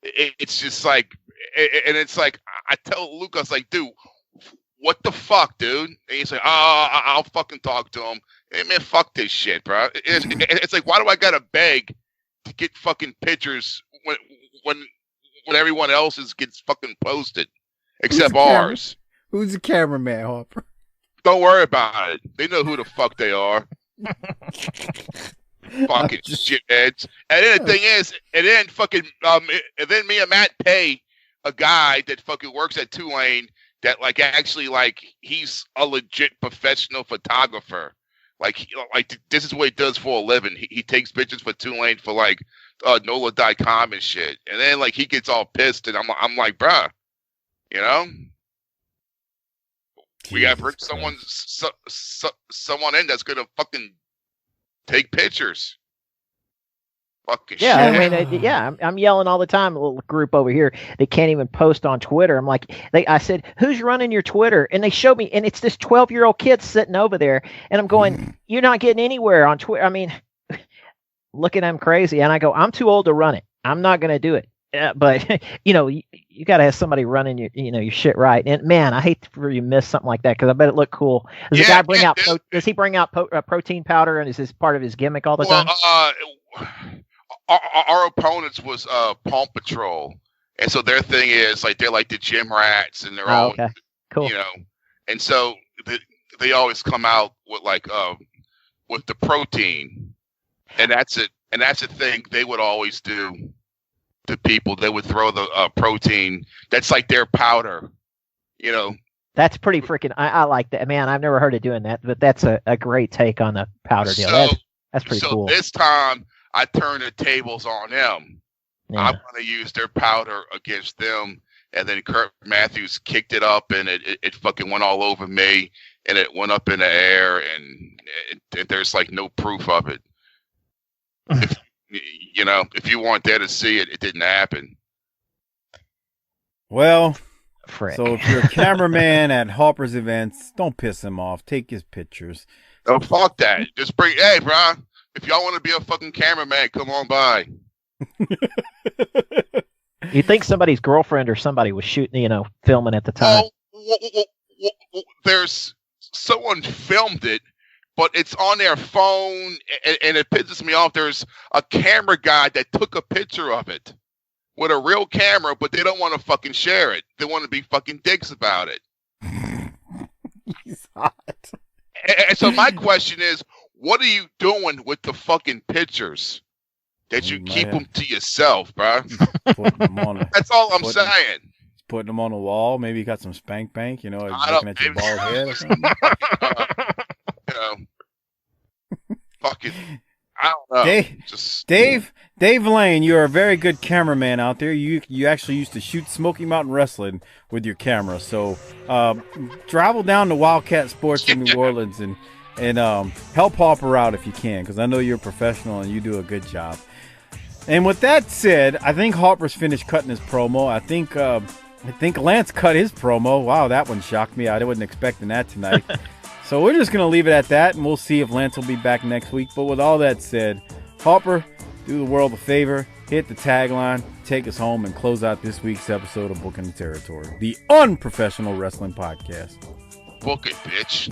It's just like, and it's like, I tell Luke, I was like, dude, what the fuck, dude? And he's like, I'll fucking talk to him. Hey, man, fuck this shit, bro. It's like, why do I gotta beg to get fucking pictures when everyone else's gets fucking posted, except ours? Who's the cameraman, Harper? Don't worry about it. They know who the fuck they are. Fucking shitheads. And then the thing is, and then fucking, and then me and Matt pay a guy that fucking works at Tulane that like actually like he's a legit professional photographer. Like this is what he does for a living. He takes pictures for Tulane for like NOLA.com and shit. And then like he gets all pissed, and I'm like, bruh, you know. We got to bring someone in that's gonna fucking take pictures. Fucking shit. I mean, I'm yelling all the time. A little group over here they can't even post on Twitter. I'm like, I said, who's running your Twitter? And they showed me, and it's this 12-year-old kid sitting over there, and I'm going, you're not getting anywhere on Twitter. I mean, look at him crazy, and I go, I'm too old to run it. I'm not gonna do it. But you know, you got to have somebody running your shit right. And man, I hate for you to miss something like that because I bet it looked cool. Does the guy bring out? Does he bring out protein powder, and is this part of his gimmick all the time? Our opponents was Paw Patrol, and so their thing is like they're like the gym rats, and they're all okay. Cool. You know, and so they always come out with like with the protein, and that's it. And that's the thing they would always do. To people, they would throw the protein. That's like their powder, you know. That's pretty freaking. I like that, man. I've never heard of doing that, but that's a great take on the powder deal. That's pretty cool. So this time, I turned the tables on them. Yeah. I'm going to use their powder against them, and then Kurt Matthews kicked it up, and it fucking went all over me, and it went up in the air, and there's like no proof of it. You know, if you weren't there to see it, it didn't happen. Well, Frick. So if you're a cameraman at Harper's events, don't piss him off. Take his pictures. Oh, fuck that. Just bring, hey, bro, if y'all want to be a fucking cameraman, come on by. You think somebody's girlfriend or somebody was shooting, filming at the time? There's someone filmed it. But it's on their phone, and it pisses me off. There's a camera guy that took a picture of it with a real camera, but they don't want to fucking share it. They want to be fucking dicks about it. He's hot. And so my question is, what are you doing with the fucking pictures that you keep them to yourself, bro? That's all I'm saying. Putting them on the wall. Maybe you got some spank bank, looking at your bald head or something. Fucking, I don't know. Dave Lane, you're a very good cameraman out there. You actually used to shoot Smoky Mountain Wrestling with your camera. So travel down to Wildcat Sports in New Orleans and help Harper out if you can, because I know you're a professional and you do a good job. And with that said, I think Harper's finished cutting his promo. I think Lance cut his promo. Wow, that one shocked me. I wasn't expecting that tonight. So we're just going to leave it at that, and we'll see if Lance will be back next week. But with all that said, Harper, do the world a favor, hit the tagline, take us home, and close out this week's episode of Booking the Territory, the unprofessional wrestling podcast. Book it, bitch.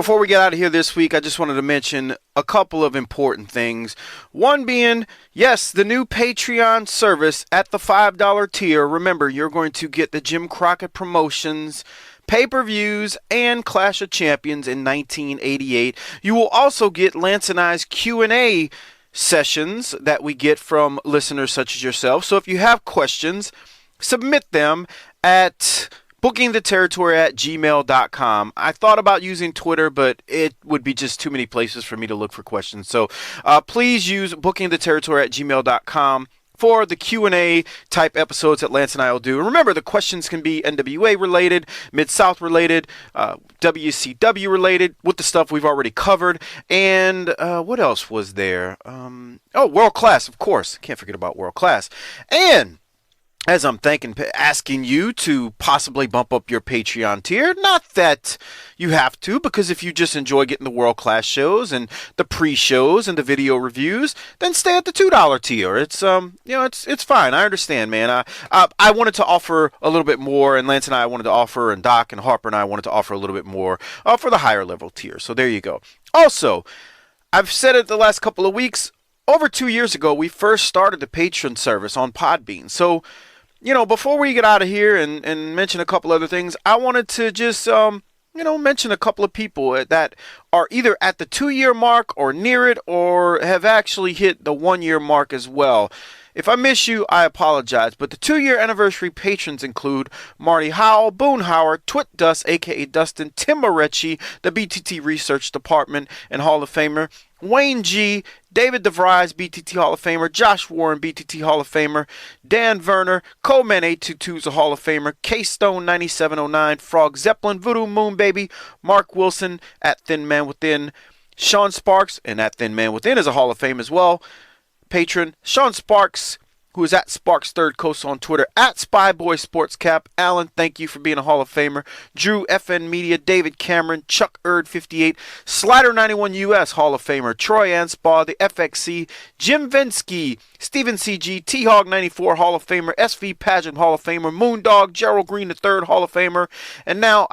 Before we get out of here this week, I just wanted to mention a couple of important things. One being, yes, the new Patreon service at the $5 tier. Remember, you're going to get the Jim Crockett promotions, pay-per-views, and Clash of Champions in 1988. You will also get Lance and I's Q&A sessions that we get from listeners such as yourself. So if you have questions, submit them at bookingtheterritory@gmail.com. I thought about using Twitter, but it would be just too many places for me to look for questions. So please use bookingtheterritory@gmail.com for the Q&A type episodes that Lance and I will do. And remember, the questions can be NWA related, Mid-South related, WCW related, with the stuff we've already covered. And what else was there? World Class, of course. Can't forget about World Class. And as I'm asking you to possibly bump up your Patreon tier, not that you have to, because if you just enjoy getting the world-class shows and the pre-shows and the video reviews, then stay at the $2 tier. It's it's fine. I understand, man. I wanted to offer a little bit more, and Lance and I wanted to offer, and Doc and Harper and I wanted to offer a little bit more for the higher level tier. So there you go. Also, I've said it the last couple of weeks. Over 2 years ago, we first started the Patreon service on Podbean. So, before we get out of here and mention a couple other things, I wanted to just, mention a couple of people that are either at the 2-year mark or near it, or have actually hit the 1-year mark as well. If I miss you, I apologize, but the 2-year anniversary patrons include Marty Howell, Boone Howard, Twit Dust, a.k.a. Dustin, Tim Morecci, the BTT Research Department and Hall of Famer, Wayne G., David DeVries, BTT Hall of Famer, Josh Warren, BTT Hall of Famer, Dan Verner, Coleman 822 is a Hall of Famer, K-Stone 9709, Frog Zeppelin, Voodoo Moon Baby, Mark Wilson at Thin Man Within, Sean Sparks, and at Thin Man Within is a Hall of Fame as well. Patron Sean Sparks, who is at Sparks Third Coast on Twitter, at Spyboy Sports Cap. Alan, thank you for being a Hall of Famer. Drew FN Media, David Cameron, Chuck Erd 58, Slider 91 US Hall of Famer, Troy Anspaugh, the FXC, Jim Vinsky, Steven CG, T-Hog 94 Hall of Famer, SV Pageant Hall of Famer, Moondog, Gerald Green III Hall of Famer. And now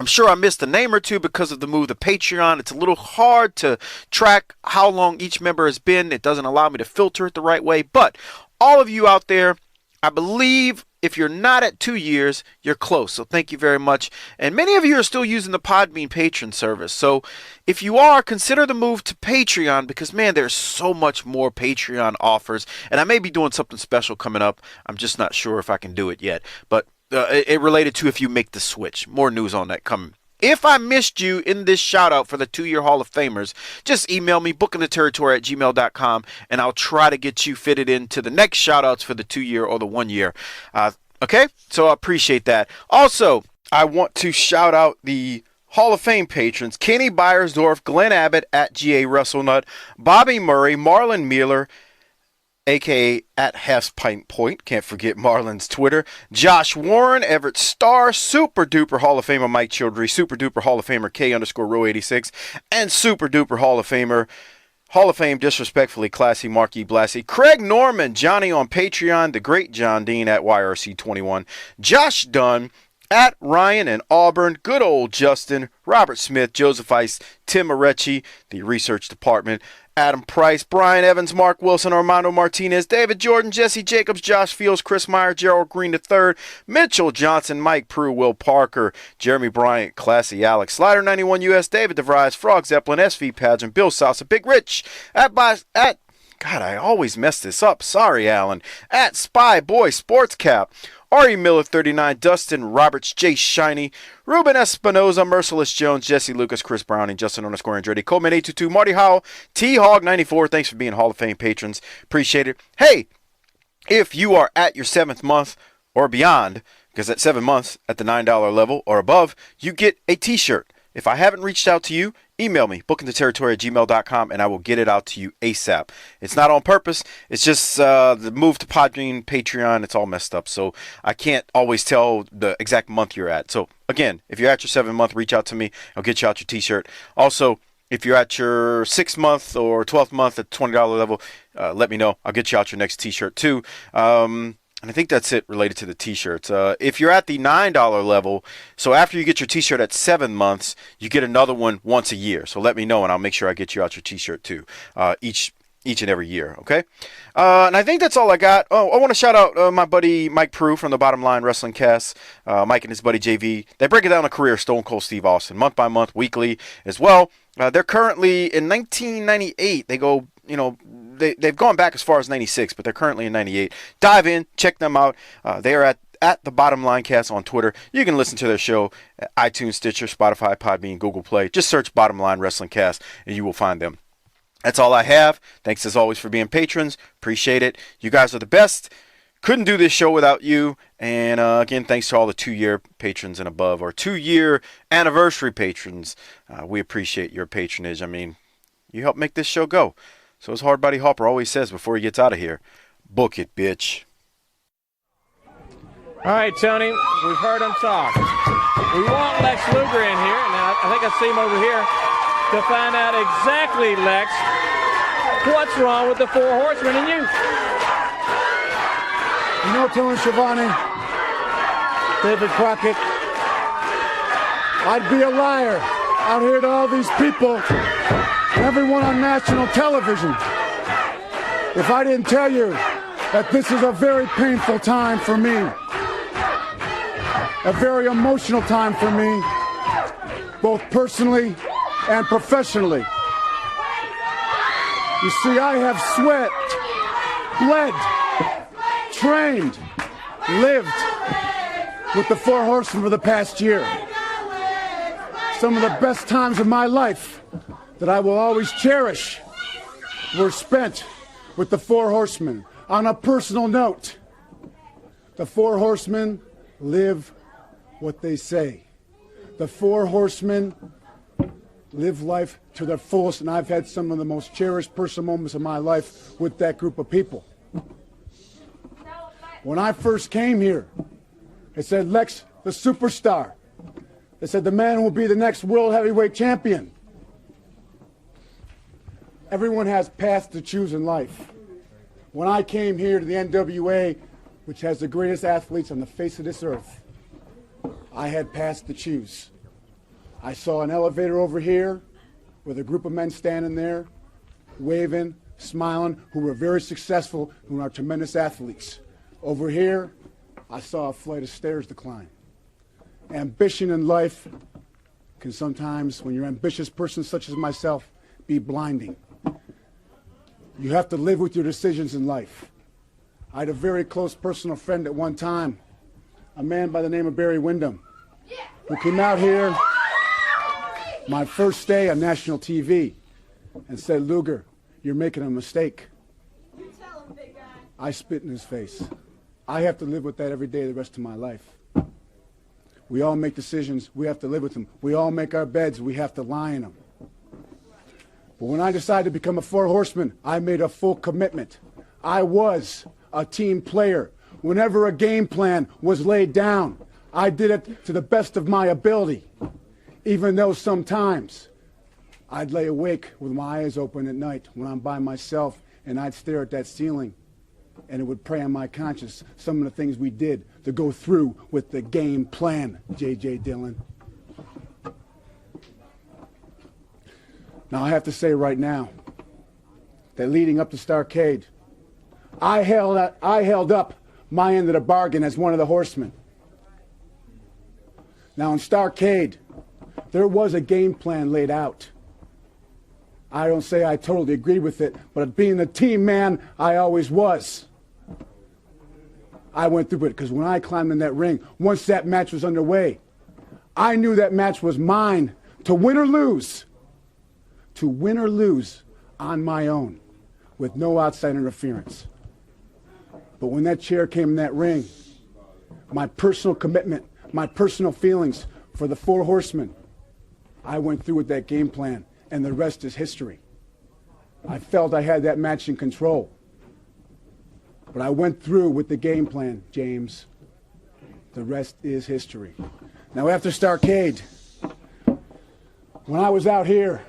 I'm sure I missed a name or two because of the move to Patreon. It's a little hard to track how long each member has been. It doesn't allow me to filter it the right way. But all of you out there, I believe if you're not at 2 years, you're close. So thank you very much. And many of you are still using the Podbean Patron service. So if you are, consider the move to Patreon because, man, there's so much more Patreon offers. And I may be doing something special coming up. I'm just not sure if I can do it yet. But it related to if you make the switch. More news on that coming. If I missed you in this shout out for the 2-year Hall of Famers, just email me, bookingtheterritory@gmail.com, and I'll try to get you fitted into the next shout outs for the 2-year or the 1 year. Okay? So I appreciate that. Also, I want to shout out the Hall of Fame patrons, Kenny Byersdorf, Glenn Abbott at GA WrestleNut, Bobby Murray, Marlon Mueller, a.k.a. at Hef's Pint Point. Can't forget Marlon's Twitter. Josh Warren, Everett Starr, Super Duper Hall of Famer Mike Childry, Super Duper Hall of Famer K_Row86, and Super Duper Hall of Famer, Hall of Fame Disrespectfully Classy Marky Blassie, Craig Norman, Johnny on Patreon, the great John Dean at YRC21, Josh Dunn, at Ryan and Auburn, good old Justin, Robert Smith, Joseph Ice, Tim Morecci, the Research Department, Adam Price, Brian Evans, Mark Wilson, Armando Martinez, David Jordan, Jesse Jacobs, Josh Fields, Chris Meyer, Gerald Green III, Mitchell Johnson, Mike Prue, Will Parker, Jeremy Bryant, Classy Alex, Slider 91 US, David DeVries, Frog Zeppelin, SV Pageant, Bill Salsa, Big Rich, God, I always mess this up. Sorry, Alan. At Spy Boy Sports Cap, Ari Miller 39, Dustin Roberts, Jay Shiny, Ruben Espinoza, Merciless Jones, Jesse Lucas, Chris Browning, Justin _Andretti, Coleman 822, Marty Howell, T-Hog 94. Thanks for being Hall of Fame patrons. Appreciate it. Hey, if you are at your 7th month or beyond, because at 7 months at the $9 level or above, you get a t-shirt. If I haven't reached out to you, email me, bookingtheterritory@gmail.com, and I will get it out to you ASAP. It's not on purpose. It's just the move to Podbean, Patreon, it's all messed up. So I can't always tell the exact month you're at. So, again, if you're at your 7th month, reach out to me. I'll get you out your t-shirt. Also, if you're at your 6th month or 12th month at $20 level, let me know. I'll get you out your next t-shirt, too. And I think that's it related to the T-shirts. If you're at the $9 level, so after you get your T-shirt at 7 months, you get another one once a year. So let me know, and I'll make sure I get you out your T-shirt too, each and every year, okay? And I think that's all I got. Oh, I want to shout out my buddy Mike Prue from the Bottom Line Wrestling Cast. Mike and his buddy JV. They break it down a career of Stone Cold Steve Austin, month by month, weekly as well. They're currently in 1998. They go, they've gone back as far as 96, but they're currently in 98. Dive in, check them out. They are at the Bottom Line Cast on Twitter. You can listen to their show at iTunes, Stitcher, Spotify, Podbean, Google Play. Just search Bottom Line Wrestling Cast and you will find them. That's all I have. Thanks as always for being patrons. Appreciate it. You guys are the best. Couldn't do this show without you. And again, thanks to all the 2-year patrons and above, or 2-year anniversary patrons. We appreciate your patronage. I mean, you help make this show go. So as Hardbody Harper always says before he gets out of here, book it, bitch. All right, Tony, we've heard him talk. We want Lex Luger in here. Now, I think I see him over here to find out exactly, Lex, what's wrong with the Four Horsemen and you. You know, Tony Schiavone, David Crockett, I'd be a liar out here to all these people, everyone on national television, if I didn't tell you that this is a very painful time for me, a very emotional time for me, both personally and professionally. You see, I have sweat, bled, trained, lived with the Four Horsemen for the past year. Some of the best times of my life that I will always cherish were spent with the Four Horsemen. On a personal note, the Four Horsemen live what they say. The Four Horsemen live life to their fullest, and I've had some of the most cherished personal moments of my life with that group of people. When I first came here, they said, Lex, the superstar. They said, the man who will be the next world heavyweight champion. Everyone has paths to choose in life. When I came here to the NWA, which has the greatest athletes on the face of this earth, I had paths to choose. I saw an elevator over here with a group of men standing there, waving, smiling, who were very successful, who are tremendous athletes. Over here, I saw a flight of stairs decline. Ambition in life can sometimes, when you're an ambitious person such as myself, be blinding. You have to live with your decisions in life. I had a very close personal friend at one time, a man by the name of Barry Windham, who came out here my first day on national TV and said, Luger, you're making a mistake. I spit in his face. I have to live with that every day the rest of my life. We all make decisions. We have to live with them. We all make our beds. We have to lie in them. But when I decided to become a Four Horseman, I made a full commitment. I was a team player. Whenever a game plan was laid down, I did it to the best of my ability, even though sometimes I'd lay awake with my eyes open at night when I'm by myself, and I'd stare at that ceiling, and it would prey on my conscience some of the things we did to go through with the game plan, J.J. Dillon. Now, I have to say right now that leading up to Starrcade, I held up my end of the bargain as one of the Horsemen. Now, in Starrcade, there was a game plan laid out. I don't say I totally agreed with it, but being the team man I always was, I went through it, because when I climbed in that ring, once that match was underway, I knew that match was mine to win or lose. To win or lose on my own, with no outside interference. But when that chair came in that ring, my personal commitment, my personal feelings for the Four Horsemen, I went through with that game plan, and the rest is history. I felt I had that match in control. But I went through with the game plan, James. The rest is history. Now, after Starrcade, when I was out here,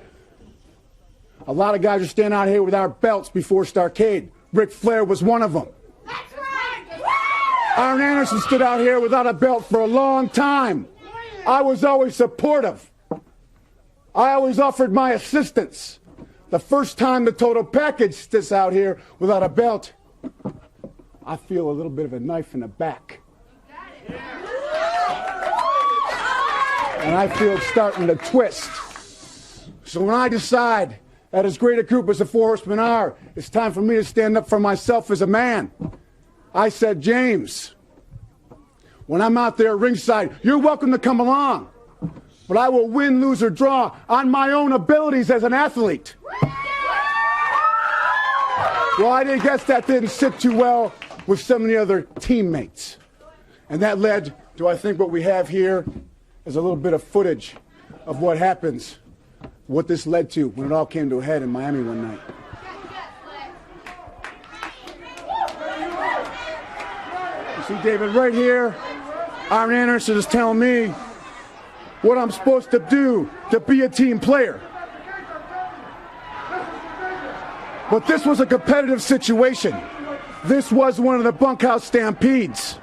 a lot of guys are standing out here with our belts before Starrcade. Ric Flair was one of them. Arn Anderson stood out here without a belt for a long time. I was always supportive. I always offered my assistance. The first time the total package sits out here without a belt, I feel a little bit of a knife in the back. And I feel it's starting to twist. So when I decide that as great a group as the Four Horsemen are, it's time for me to stand up for myself as a man. I said, James, when I'm out there ringside, you're welcome to come along. But I will win, lose, or draw on my own abilities as an athlete. Well, I guess that didn't sit too well with some of the other teammates. And that led to, I think, what we have here is a little bit of footage of what happens, what this led to when it all came to a head in Miami one night. You see, David, right here, Arn Anderson is telling me what I'm supposed to do to be a team player. But this was a competitive situation. This was one of the bunkhouse stampedes.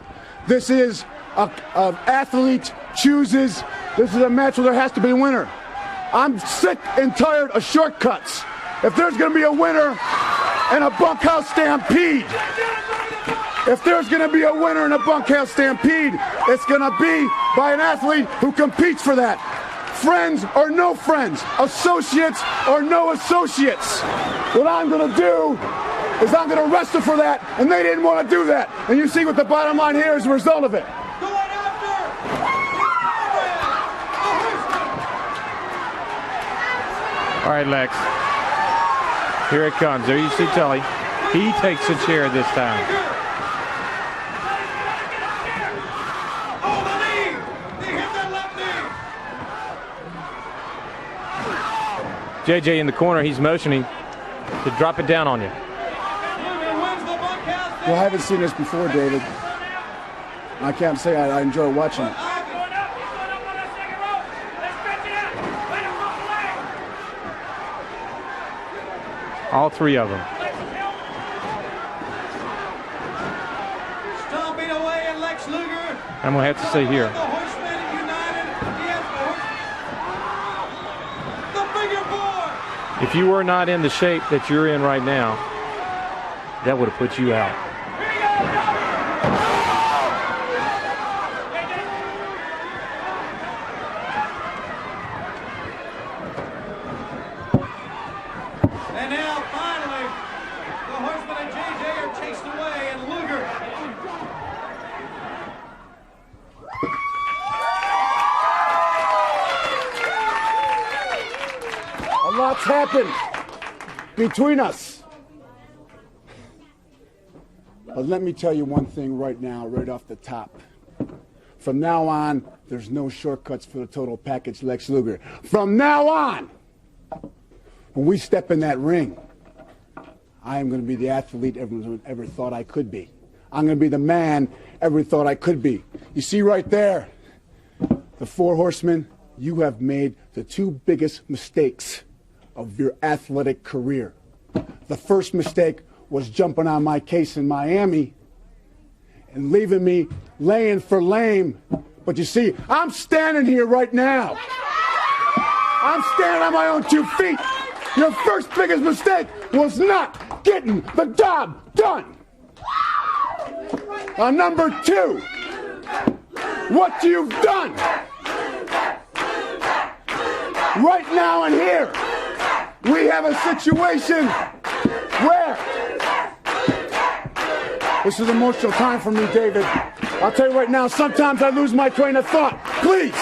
This is an athlete chooses. This is a match where there has to be a winner. I'm sick and tired of shortcuts. If there's going to be a winner in a bunkhouse stampede, if there's going to be a winner in a bunkhouse stampede, it's going to be by an athlete who competes for that. Friends or no friends, associates or no associates. What I'm going to do is I'm going to wrestle for that, and they didn't want to do that. And you see what the bottom line here is a result of it. All right, Lex. Here it comes. There you see Tully. He takes a chair this time. JJ in the corner, he's motioning to drop it down on you. Well, I haven't seen this before, David. I can't say I enjoy watching it. All three of them. Stomping away at Lex Luger. I'm going to have to say here. If you were not in the shape that you're in right now, that would have put you out. And now, finally, the Horsemen and JJ are chased away, and Luger. A lot's happened between us. But let me tell you one thing right now, right off the top. From now on, there's no shortcuts for the total package, Lex Luger. From now on, when we step in that ring, I am going to be the athlete everyone ever thought I could be. I'm going to be the man everyone thought I could be. You see right there, the Four Horsemen, you have made the two biggest mistakes of your athletic career. The first mistake was jumping on my case in Miami and leaving me laying for lame. But you see, I'm standing here right now. I'm standing on my own 2 feet. Your first biggest mistake was not getting the job done. Number 2, what you've done right now and here, we have a situation where this is an emotional time for me, David. I'll tell you right now, sometimes I lose my train of thought. Please.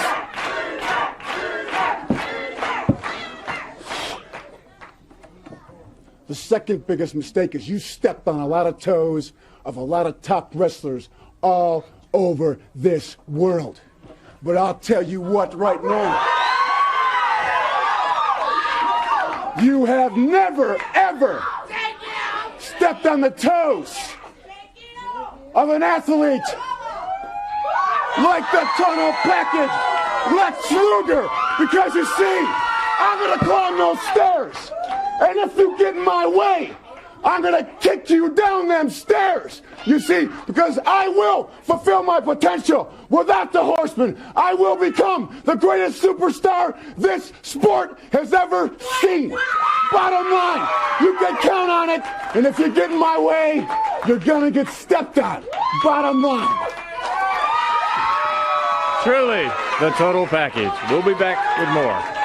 The second biggest mistake is you stepped on a lot of toes of a lot of top wrestlers all over this world. But I'll tell you what right now. You have never, ever stepped on the toes of an athlete like the tunnel package, Lex Luger, because you see, I'm going to climb those stairs. And if you get in my way, I'm going to kick you down them stairs. You see, because I will fulfill my potential. Without the Horsemen, I will become the greatest superstar this sport has ever seen. Bottom line, you can count on it. And if you get in my way, you're going to get stepped on. Bottom line. Truly, the total package. We'll be back with more.